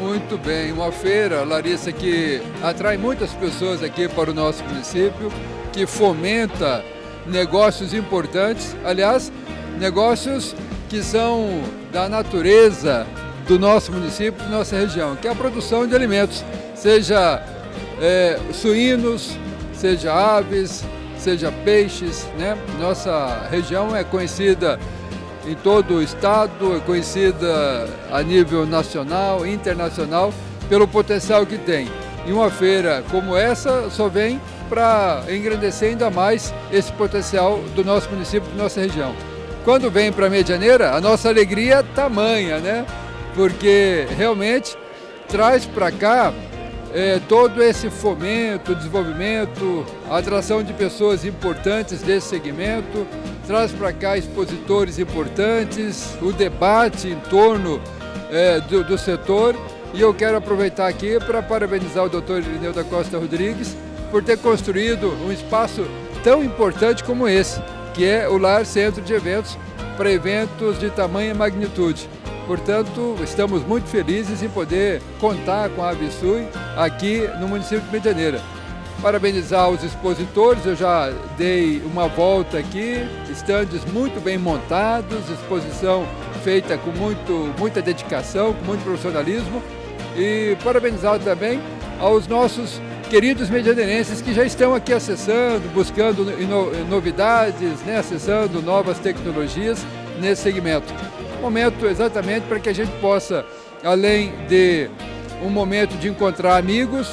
Muito bem, uma feira, Larissa, que atrai muitas pessoas aqui para o nosso município, que fomenta negócios importantes, aliás, negócios que são da natureza do nosso município, da nossa região, que é a produção de alimentos, seja suínos, seja aves, seja peixes, né? Nossa região é conhecida em todo o estado, é conhecida a nível nacional, internacional, pelo potencial que tem. E uma feira como essa só vem para engrandecer ainda mais esse potencial do nosso município, da nossa região. Quando vem para Medianeira, a nossa alegria é tamanha, né? Porque realmente traz para cá todo esse fomento, desenvolvimento, a atração de pessoas importantes desse segmento, traz para cá expositores importantes, o debate em torno do setor. E eu quero aproveitar aqui para parabenizar o Dr. Irineu da Costa Rodrigues por ter construído um espaço tão importante como esse, que é o Lar Centro de Eventos, para eventos de tamanha magnitude. Portanto, estamos muito felizes em poder contar com a Avisui aqui no município de Medianeira. Parabenizar os expositores, eu já dei uma volta aqui, estandes muito bem montados, exposição feita com muita dedicação, com muito profissionalismo, e parabenizar também aos nossos queridos medianeirenses que já estão aqui acessando, buscando novidades, né, acessando novas tecnologias nesse segmento. Momento exatamente para que a gente possa, além de um momento de encontrar amigos,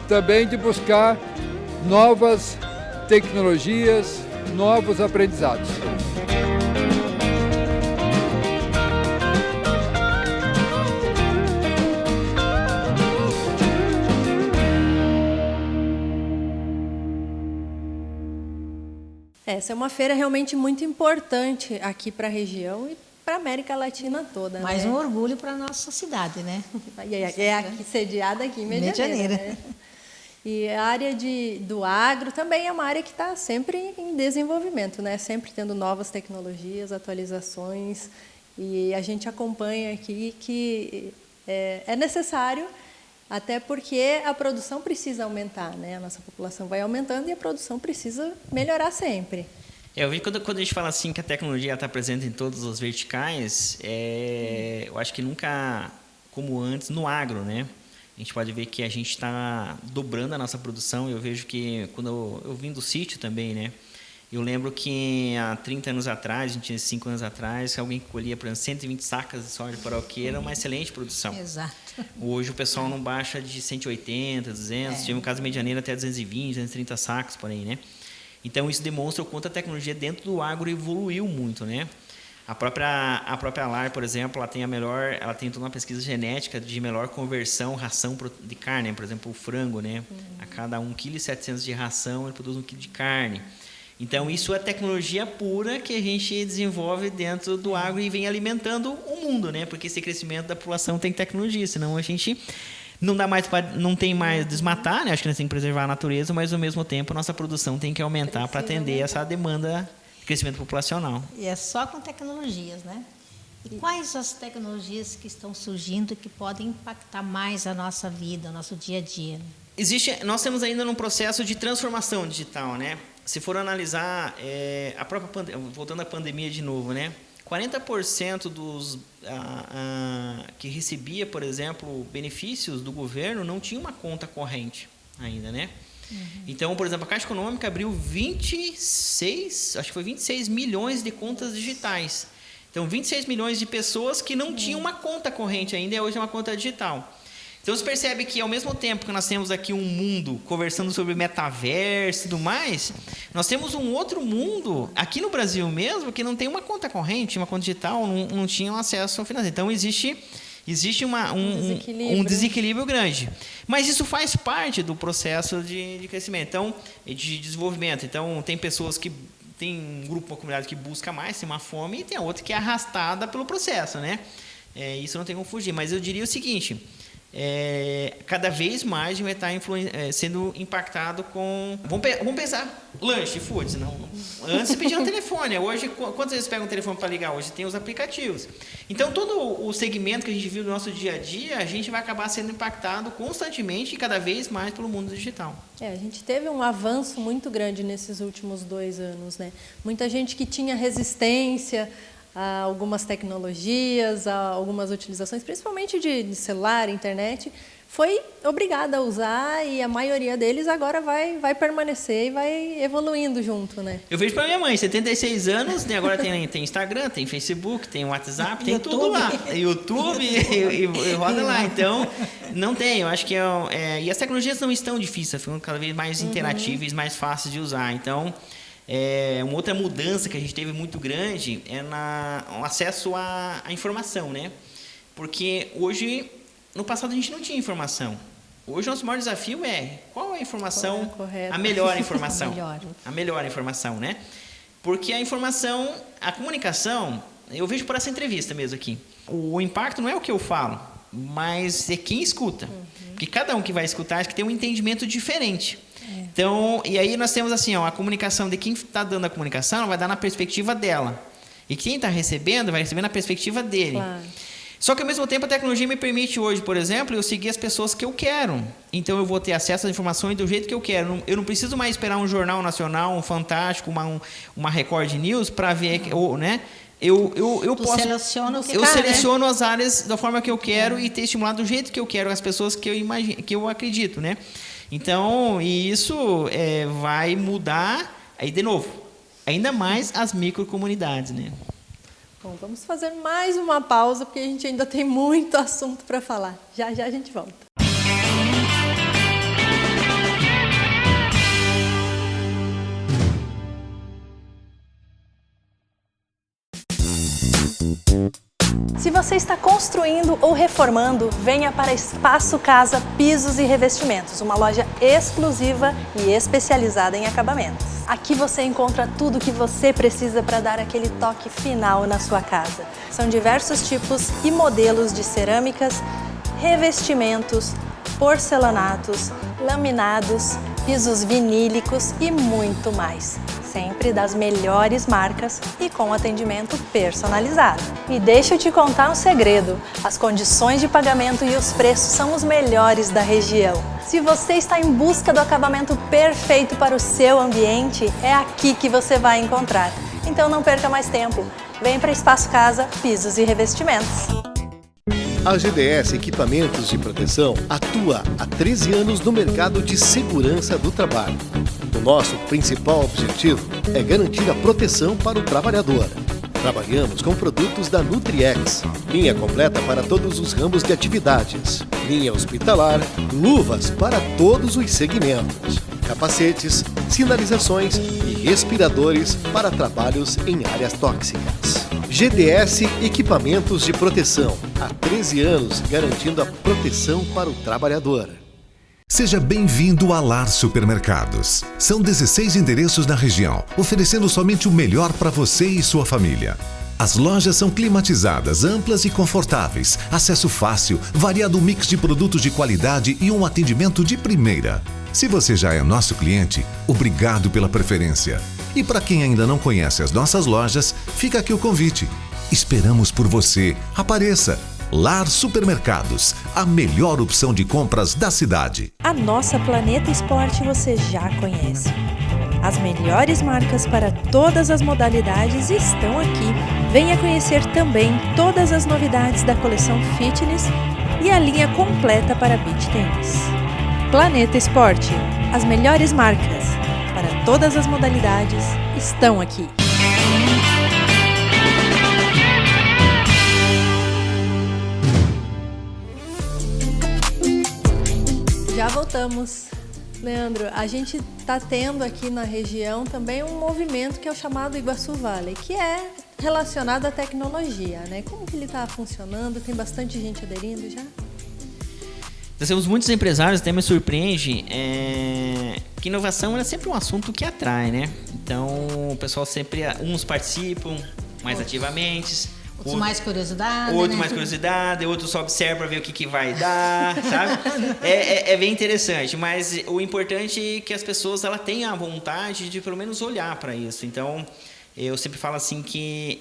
também de buscar novas tecnologias, novos aprendizados. Essa é uma feira realmente muito importante aqui para a região e para a América Latina toda. Mais né? um orgulho para a nossa cidade, né? É aqui, sediada aqui em Medianeira. Né? E a área do agro também é uma área que está sempre em desenvolvimento, né? Sempre tendo novas tecnologias, atualizações. E a gente acompanha aqui que é necessário, até porque a produção precisa aumentar, né? A nossa população vai aumentando e a produção precisa melhorar sempre. Eu vi quando a gente fala assim que a tecnologia está presente em todas as verticais, eu acho que nunca como antes no agro, né? A gente pode ver que a gente está dobrando a nossa produção. Eu vejo que quando eu vim do sítio também, né? Eu lembro que há 30 anos atrás, a gente tinha 5 anos atrás, alguém que colhia, por exemplo, 120 sacas de soja por alqueire era uma excelente produção. Exato. Hoje o pessoal não baixa de 180, 200, tive um caso medianeiro até 220, 230 sacos por aí, né? Então isso demonstra o quanto a tecnologia dentro do agro evoluiu muito, né? A própria LAR, por exemplo, ela tem toda uma pesquisa genética de melhor conversão, ração de carne, né? Por exemplo, o frango, né? A cada 1,7 kg de ração, ele produz 1 kg de carne. Então, isso é tecnologia pura que a gente desenvolve dentro do agro e vem alimentando o mundo, né? Porque esse crescimento da população tem tecnologia, senão a gente não tem mais desmatar, né? Acho que nós temos que preservar a natureza, mas ao mesmo tempo a nossa produção tem que aumentar para atender essa demanda de crescimento populacional. E é só com tecnologias, né? E quais as tecnologias que estão surgindo que podem impactar mais a nossa vida, o nosso dia a dia? Nós temos ainda num processo de transformação digital, né? Se for analisar voltando à pandemia de novo, né? 40% dos que recebia, por exemplo, benefícios do governo não tinha uma conta corrente ainda, né? Então, por exemplo, a Caixa Econômica abriu 26 milhões de contas digitais. Então, 26 milhões de pessoas que não tinham uma conta corrente ainda, e hoje é uma conta digital. Então, você percebe que, ao mesmo tempo que nós temos aqui um mundo conversando sobre metaverso e tudo mais, nós temos um outro mundo, aqui no Brasil mesmo, que não tem uma conta corrente, uma conta digital, não tinha acesso ao financeiro. Então, existe um desequilíbrio grande. Mas isso faz parte do processo de crescimento, então, de desenvolvimento. Então, tem pessoas que... Tem um grupo, uma comunidade que busca mais, tem uma fome, e tem a outra que é arrastada pelo processo, né? Isso não tem como fugir. Mas eu diria o seguinte... cada vez mais a gente vai estar sendo impactado com... Vamos pensar, lanche, foods. Não, antes você pedia no telefone. Hoje, quantas vezes pega um telefone para ligar? Hoje tem os aplicativos. Então, todo o segmento que a gente vive no nosso dia a dia, a gente vai acabar sendo impactado constantemente e cada vez mais pelo mundo digital. A gente teve um avanço muito grande nesses últimos 2 anos, né? Muita gente que tinha resistência a algumas tecnologias, a algumas utilizações, principalmente de celular, internet, foi obrigada a usar e a maioria deles agora vai permanecer e vai evoluindo junto, né? Eu vejo para minha mãe, 76 anos, né? Agora tem Instagram, tem Facebook, tem WhatsApp, tem tudo lá. YouTube e roda lá. Então, não tem. Eu acho que e as tecnologias não estão difíceis, ficam cada vez mais interatíveis, mais fáceis de usar. Então, uma outra mudança que a gente teve muito grande é no acesso à informação, né? Porque hoje, no passado a gente não tinha informação. Hoje o nosso maior desafio é qual é a informação, a melhor informação. A melhor informação, né? Porque a comunicação, eu vejo por essa entrevista mesmo aqui. O impacto não é o que eu falo, mas é quem escuta. Porque cada um que vai escutar acho que tem um entendimento diferente. Então, e aí nós temos assim, a comunicação de quem está dando a comunicação vai dar na perspectiva dela. E quem está recebendo vai receber na perspectiva dele. Claro. Só que, ao mesmo tempo, a tecnologia me permite hoje, por exemplo, eu seguir as pessoas que eu quero. Então, eu vou ter acesso às informações do jeito que eu quero. Eu não preciso mais esperar um Jornal Nacional, um Fantástico, uma Record News para ver, né? eu Tu posso... seleciona o que Eu quer, seleciono as áreas da forma que eu quero e ter estimulado do jeito que eu quero, as pessoas que eu acredito, né? Então, e isso vai mudar, aí de novo, ainda mais as microcomunidades, né? Bom, vamos fazer mais uma pausa, porque a gente ainda tem muito assunto para falar. Já já a gente volta. Se você está construindo ou reformando, venha para Espaço Casa Pisos e Revestimentos, uma loja exclusiva e especializada em acabamentos. Aqui você encontra tudo o que você precisa para dar aquele toque final na sua casa. São diversos tipos e modelos de cerâmicas, revestimentos, porcelanatos, laminados, pisos vinílicos e muito mais. Sempre das melhores marcas e com atendimento personalizado. E deixa eu te contar um segredo: as condições de pagamento e os preços são os melhores da região. Se você está em busca do acabamento perfeito para o seu ambiente, é aqui que você vai encontrar. Então não perca mais tempo. Vem para Espaço Casa Pisos e Revestimentos. A GDS Equipamentos de Proteção atua há 13 anos no mercado de segurança do trabalho. O nosso principal objetivo é garantir a proteção para o trabalhador. Trabalhamos com produtos da Nutriex, linha completa para todos os ramos de atividades, linha hospitalar, luvas para todos os segmentos, capacetes, sinalizações e respiradores para trabalhos em áreas tóxicas. GDS Equipamentos de Proteção, há 13 anos garantindo a proteção para o trabalhador. Seja bem-vindo a Lar Supermercados. São 16 endereços na região, oferecendo somente o melhor para você e sua família. As lojas são climatizadas, amplas e confortáveis, acesso fácil, variado mix de produtos de qualidade e um atendimento de primeira. Se você já é nosso cliente, obrigado pela preferência. E para quem ainda não conhece as nossas lojas, fica aqui o convite. Esperamos por você. Apareça! Lar Supermercados, a melhor opção de compras da cidade. A nossa Planeta Esporte você já conhece. As melhores marcas para todas as modalidades estão aqui. Venha conhecer também todas as novidades da coleção Fitness e a linha completa para beach tennis. Planeta Esporte, as melhores marcas para todas as modalidades estão aqui. Já voltamos. Leandro, a gente está tendo aqui na região também um movimento que é o chamado Iguaçu Valley, que é relacionado à tecnologia, né? Como que ele está funcionando? Tem bastante gente aderindo já? Nós temos muitos empresários, até me surpreende, que inovação é sempre um assunto que atrai, né? Então, o pessoal sempre, uns participam mais ativamente, outros mais curiosidade, outros né? mais curiosidade, outros só observam para ver o que vai dar, sabe? É bem interessante, mas o importante é que as pessoas ela tenham a vontade de pelo menos olhar para isso. Então, eu sempre falo assim que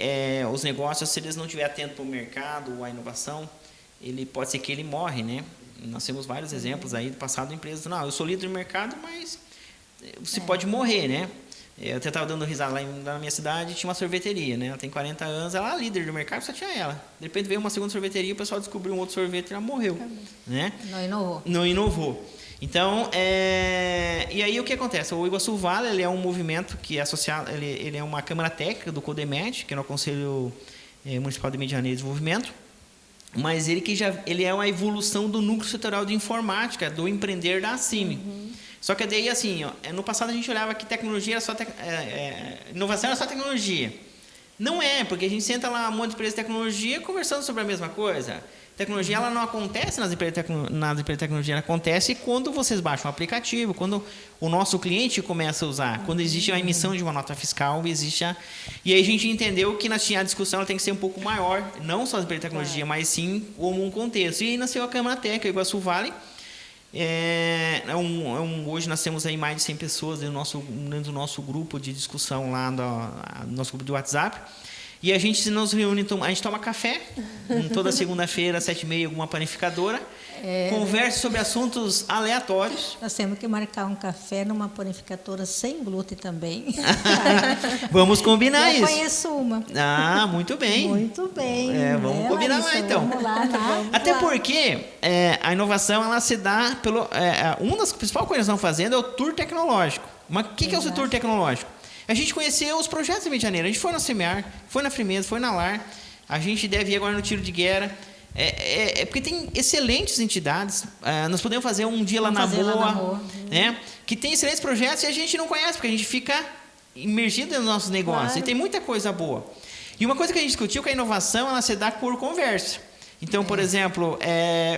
os negócios, se eles não estiverem atentos para o mercado ou à inovação, ele pode ser que ele morre, né? Nós temos vários exemplos aí do passado de empresas. Não, eu sou líder no mercado, mas você pode morrer, né? Eu até estava dando risada lá na minha cidade, tinha uma sorveteria, né? Ela tem 40 anos, ela é líder do mercado, só tinha ela. De repente veio uma segunda sorveteria, o pessoal descobriu um outro sorvete e ela morreu, né? Não inovou. Então, e aí o que acontece? O Iguaçu Valley, ele é um movimento que é associado, ele é uma câmara técnica do CODEMED, que é o Conselho Municipal de Medianeira e Desenvolvimento, mas ele é uma evolução do núcleo setorial de informática, do empreender da ACIME. Só que daí, assim, no passado a gente olhava que tecnologia era só inovação era só tecnologia. Não é, porque a gente senta lá um monte de empresas de tecnologia conversando sobre a mesma coisa. Tecnologia ela não acontece nas empresas de tecnologia, ela acontece quando vocês baixam o aplicativo, quando o nosso cliente começa a usar, quando existe a emissão de uma nota fiscal, e aí a gente entendeu que a discussão ela tem que ser um pouco maior, não só as empresas de tecnologia, mas sim como um contexto. E aí nasceu a Câmara Técnica, o Iguaçu Valley. Hoje nós temos aí mais de 100 pessoas dentro do nosso grupo de discussão lá, no nosso grupo de WhatsApp. E a gente nos reúne, a gente toma café, toda segunda-feira, às 7h30, alguma panificadora. converse sobre assuntos aleatórios. Nós temos que marcar um café numa panificadora sem glúten também. Vamos combinar isso. Eu conheço uma. Ah, muito bem. Muito bem. Vamos combinar Larissa, lá, então. Vamos lá, né? Até porque a inovação ela se dá pelo... uma das principais coisas que nós estamos fazendo é o tour tecnológico. Mas o que é o tour tecnológico? A gente conheceu os projetos do Rio de Janeiro. A gente foi na Semear, foi na Frimeza, foi na LAR. A gente deve ir agora no Tiro de Guerra. Porque tem excelentes entidades. Nós podemos fazer um dia lá na Boa, né? Que tem excelentes projetos e a gente não conhece, porque a gente fica imergido nos nossos negócios. E tem muita coisa boa. E uma coisa que a gente discutiu é que a inovação ela se dá por conversa. Então, por exemplo,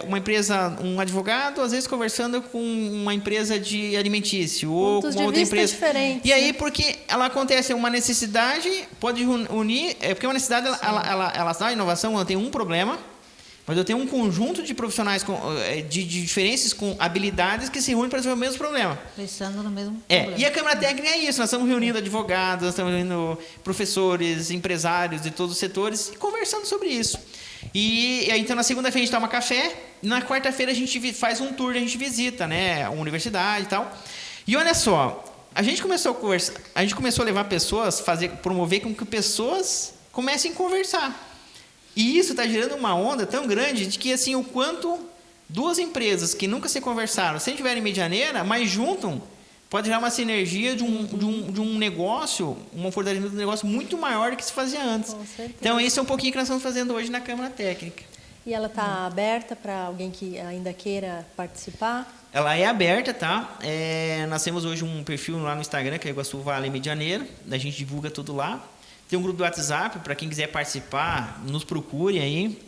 uma empresa, um advogado, às vezes conversando com uma empresa de alimentício ou com outra empresa. Diferentes, e aí, porque ela acontece uma necessidade, pode unir, porque uma necessidade, ela dá inovação, ela tem um problema, mas eu tenho um conjunto de profissionais de diferentes com habilidades que se unem para resolver o mesmo problema. Pensando no mesmo problema. E a Câmara Técnica é isso. Nós estamos reunindo advogados, nós estamos reunindo professores, empresários de todos os setores e conversando sobre isso. E aí, então, na segunda-feira a gente toma café, na quarta-feira a gente faz um tour, a gente visita, né, uma universidade e tal. E olha só, a gente começou a conversar, a gente começou a levar pessoas, promover com que pessoas comecem a conversar. E isso está gerando uma onda tão grande de que, assim, o quanto duas empresas que nunca se conversaram, se tiverem medianeira, mas juntam, pode gerar uma sinergia de um negócio, uma fortalecimento do negócio muito maior do que se fazia antes. Com certeza. Então, isso é um pouquinho que nós estamos fazendo hoje na Câmara Técnica. E ela está aberta para alguém que ainda queira participar? Ela é aberta, tá? Nós temos hoje um perfil lá no Instagram, que é Iguaçu Vale Medianeira, a gente divulga tudo lá. Tem um grupo do WhatsApp, para quem quiser participar, nos procure aí,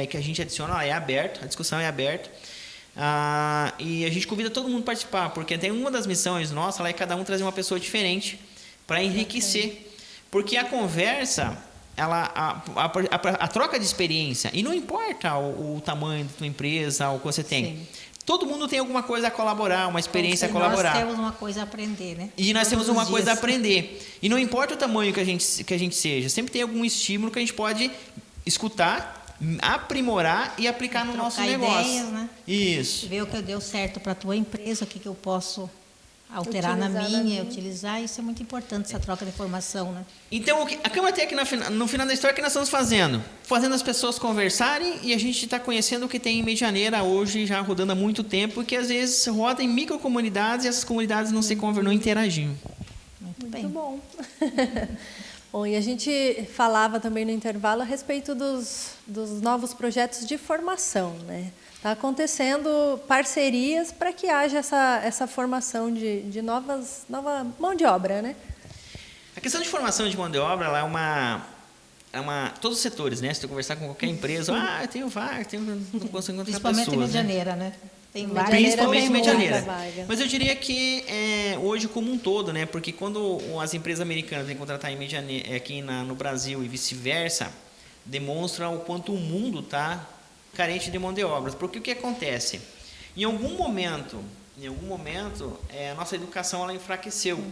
que a gente adiciona, ela é aberta, a discussão é aberta. E a gente convida todo mundo a participar, porque tem uma das missões nossas, lá é cada um trazer uma pessoa diferente para enriquecer. Porque a conversa, a troca de experiência, e não importa o tamanho da tua empresa, o que você tem. Sim. Todo mundo tem alguma coisa a colaborar, uma experiência a colaborar. Nós temos uma coisa a aprender, né? E nós temos uma coisa a aprender. E não importa o tamanho que a gente seja, sempre tem algum estímulo que a gente pode escutar, aprimorar e aplicar no nosso negócio. Ideias, né? Isso. Ver o que deu certo para a tua empresa, o que eu posso alterar na minha, utilizar. Isso é muito importante, essa troca de informação, né? Então, a Câmara Técnica, no final da história, o que nós estamos fazendo? Fazendo as pessoas conversarem, e a gente está conhecendo o que tem em Medianeira hoje, já rodando há muito tempo, que às vezes roda em microcomunidades e essas comunidades não interagiam. Muito bom. Bom, e a gente falava também no intervalo a respeito dos novos projetos de formação, né? Está acontecendo parcerias para que haja essa formação de nova mão de obra, né? A questão de formação de mão de obra ela é uma todos os setores, né? Se você conversar com qualquer empresa, eu tenho vaga, não consigo encontrar principalmente pessoas, Medianeira, né? Tem principalmente Medianeira. Mas eu diria que hoje como um todo, né? Porque quando as empresas americanas vêm contratar em Medianeira, aqui no Brasil e vice-versa, demonstra o quanto o mundo está carente de mão de obra. Porque o que acontece? Em algum momento, a nossa educação ela enfraqueceu.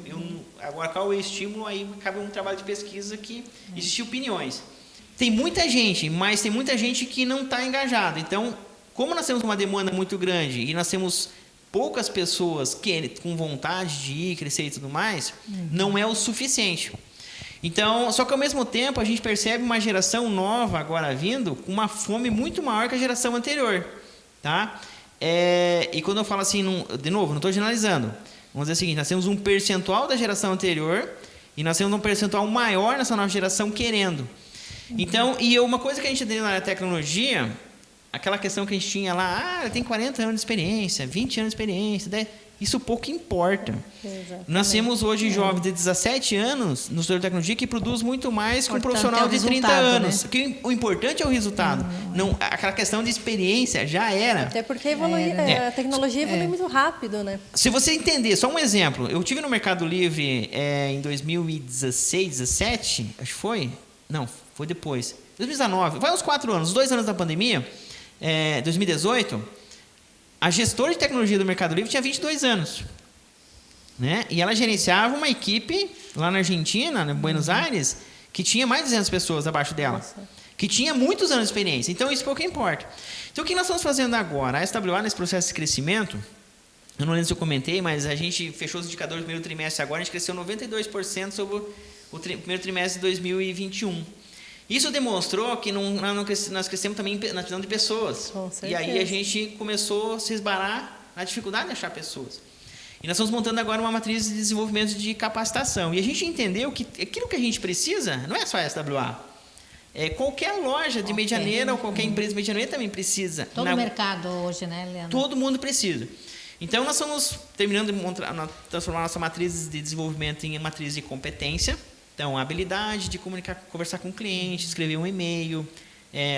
Agora, qual é o estímulo? Aí cabe um trabalho de pesquisa que existem opiniões. Tem muita gente, mas tem muita gente que não está engajada. Então, como nós temos uma demanda muito grande e nós temos poucas pessoas com vontade de ir, crescer e tudo mais, não é o suficiente. Então, só que ao mesmo tempo a gente percebe uma geração nova agora vindo com uma fome muito maior que a geração anterior, tá? E quando eu falo assim, de novo, não estou generalizando, vamos dizer o seguinte, nós temos um percentual da geração anterior e nós temos um percentual maior nessa nova geração querendo. Então, e uma coisa que a gente tem na tecnologia, aquela questão que a gente tinha lá, tem 40 anos de experiência, 20 anos de experiência, isso pouco importa. Exatamente. Nós temos hoje jovens de 17 anos no setor de tecnologia que produz muito mais que um profissional de 30 anos. Né? O importante é o resultado. Não, aquela questão de experiência já era. Até porque a tecnologia evolui muito rápido, né? Se você entender, só um exemplo. Eu tive no Mercado Livre em 2016, 17, acho que foi? Não, foi depois. 2019, vai uns 4 anos, 2 anos da pandemia, 2018... A gestora de tecnologia do Mercado Livre tinha 22 anos. Né? E ela gerenciava uma equipe lá na Argentina, em Buenos Aires, que tinha mais de 200 pessoas abaixo dela. Nossa. que tinha muitos anos de experiência. Então, isso pouco importa. Então, o que nós estamos fazendo agora? A SWA, nesse processo de crescimento, eu não lembro se eu comentei, mas a gente fechou os indicadores do primeiro trimestre agora, a gente cresceu 92% sobre o primeiro trimestre de 2021. Isso demonstrou que nós crescemos também na visão de pessoas. E aí a gente começou a se esbarar na dificuldade de achar pessoas. E nós estamos montando agora uma matriz de desenvolvimento de capacitação. E a gente entendeu que aquilo que a gente precisa não é só a SWA. Qualquer loja de Medianeira ou qualquer empresa de Medianeira também precisa. Todo o mercado hoje, né, Leandro? Todo mundo precisa. Então, nós estamos terminando de transformar nossa matriz de desenvolvimento em matriz de competência. Então, a habilidade de conversar com o cliente, escrever um e-mail,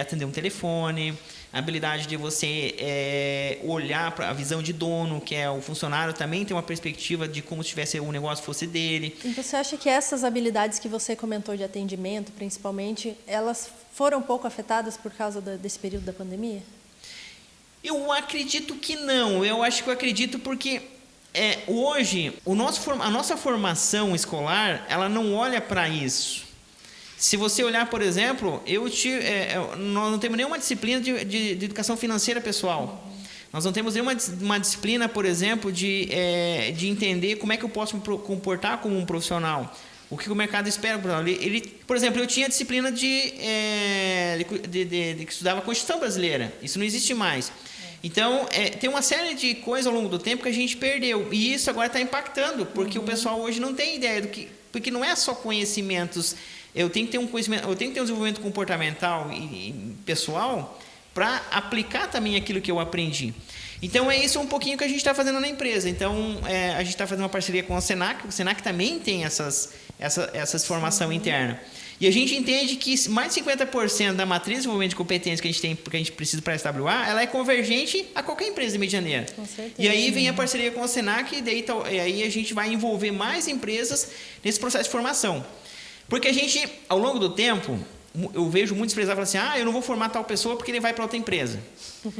atender um telefone, a habilidade de você olhar para a visão de dono, que é o funcionário também tem uma perspectiva de como se tivesse o negócio fosse dele. E você acha que essas habilidades que você comentou de atendimento, principalmente, elas foram um pouco afetadas por causa desse período da pandemia? Eu acredito que não. Eu acredito porque hoje a nossa formação escolar ela não olha para isso. Se você olhar, por exemplo, nós não temos nenhuma disciplina de educação financeira pessoal. Nós não temos nenhuma disciplina, por exemplo, de entender como é que eu posso me comportar como um profissional. O que o mercado espera. Por exemplo, eu tinha disciplina que estudava a Constituição Brasileira. Isso não existe mais. Então, tem uma série de coisas ao longo do tempo que a gente perdeu. E isso agora está impactando, porque o pessoal hoje não tem ideia do que... Porque não é só conhecimentos... Eu tenho que ter um desenvolvimento comportamental e pessoal para aplicar também aquilo que eu aprendi. Então, isso um pouquinho que a gente está fazendo na empresa. Então, a gente está fazendo uma parceria com o Senac. O Senac também tem essa formação interna. E a gente entende que mais de 50% da matriz de desenvolvimento de competências que a gente precisa para a SWA, ela é convergente a qualquer empresa de Medianeira. Com certeza. E aí vem a parceria com o Senac e aí a gente vai envolver mais empresas nesse processo de formação. Porque a gente, ao longo do tempo, eu vejo muitos empresários falando assim, eu não vou formar tal pessoa porque ele vai para outra empresa.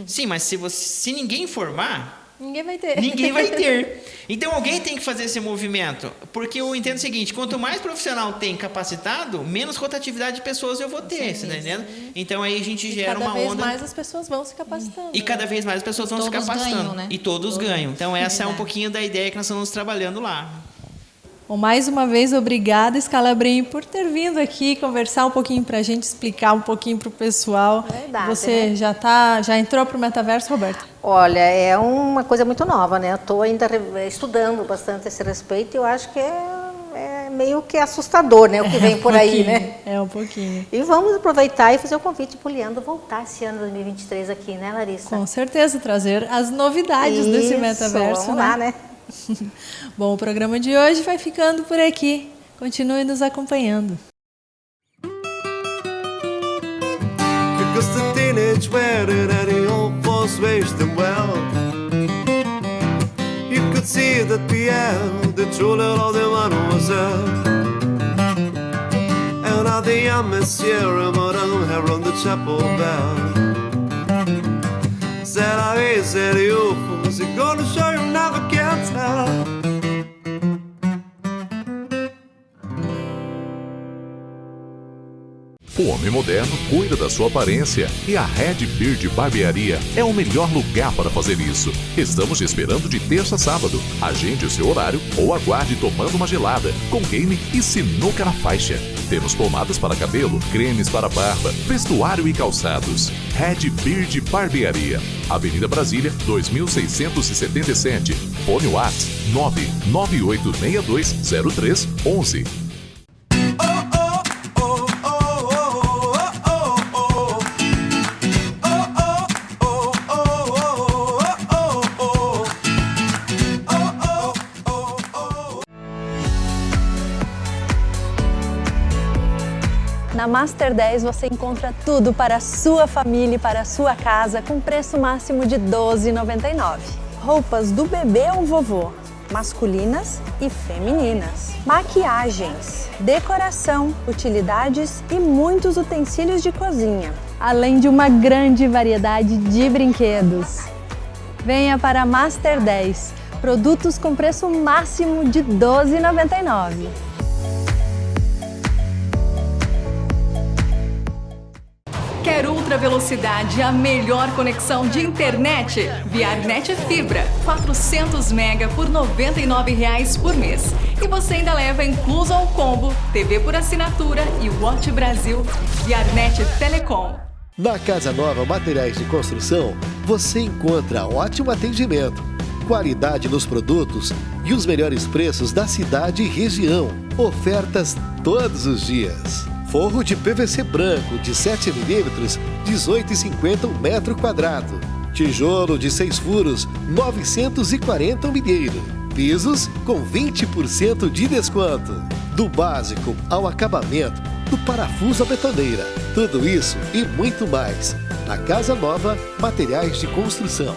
Sim, mas se ninguém formar... Ninguém vai ter. Ninguém vai ter. Então, alguém tem que fazer esse movimento. Porque eu entendo o seguinte, quanto mais profissional tem capacitado, menos rotatividade de pessoas eu vou ter. Você está entendendo? Então, aí a gente gera uma onda... Cada vez mais as pessoas vão se capacitando. E cada vez mais as pessoas vão se capacitando. Ganham, né? E todos ganham. Então, essa é um pouquinho da ideia que nós estamos trabalhando lá. Bom, mais uma vez, obrigada, Scalabrini, por ter vindo aqui conversar um pouquinho para a gente, explicar um pouquinho para o pessoal. Verdade, você, né? já entrou para o metaverso, Roberta? Olha, é uma coisa muito nova, né? Eu estou ainda estudando bastante a esse respeito e eu acho que é meio que assustador, né? O que vem por aí, né? É um pouquinho. E vamos aproveitar e fazer o convite para o Leandro voltar esse ano 2023 aqui, né, Larissa? Com certeza, trazer as novidades desse metaverso. Vamos lá, né? Bom, o programa de hoje vai ficando por aqui. Continue nos acompanhando. Because the teenage wedding and the old folks wished them well. You could see that the true little of the mademoiselle. And now the young monsieur Madame had rung the chapel bell. Said I said you was it gonna show you never can tell. O homem moderno cuida da sua aparência e a Red Beard Barbearia é o melhor lugar para fazer isso. Estamos te esperando de terça a sábado. Agende o seu horário ou aguarde tomando uma gelada, com game e sinuca na faixa. Temos pomadas para cabelo, cremes para barba, vestuário e calçados. Red Beard Barbearia, Avenida Brasília, 2677. Fone WhatsApp 998620311. Na Master 10 você encontra tudo para a sua família e para a sua casa com preço máximo de R$ 12,99. Roupas do bebê ao vovô, masculinas e femininas. Maquiagens, decoração, utilidades e muitos utensílios de cozinha. Além de uma grande variedade de brinquedos. Venha para a Master 10, produtos com preço máximo de R$ 12,99. Quer ultra velocidade, a melhor conexão de internet? ViarNet Fibra, 400 mega por R$ 99,00 por mês. E você ainda leva incluso ao combo, TV por assinatura e Watch Brasil. ViarNet Telecom. Na Casa Nova Materiais de Construção, você encontra ótimo atendimento, qualidade nos produtos e os melhores preços da cidade e região. Ofertas todos os dias. Forro de PVC branco de 7 mm, R$ 18,50 o metro quadrado. Tijolo de 6 furos, R$ 940 o milheiro. Pisos com 20% de desconto. Do básico ao acabamento, do parafuso à betoneira. Tudo isso e muito mais. Na Casa Nova Materiais de Construção.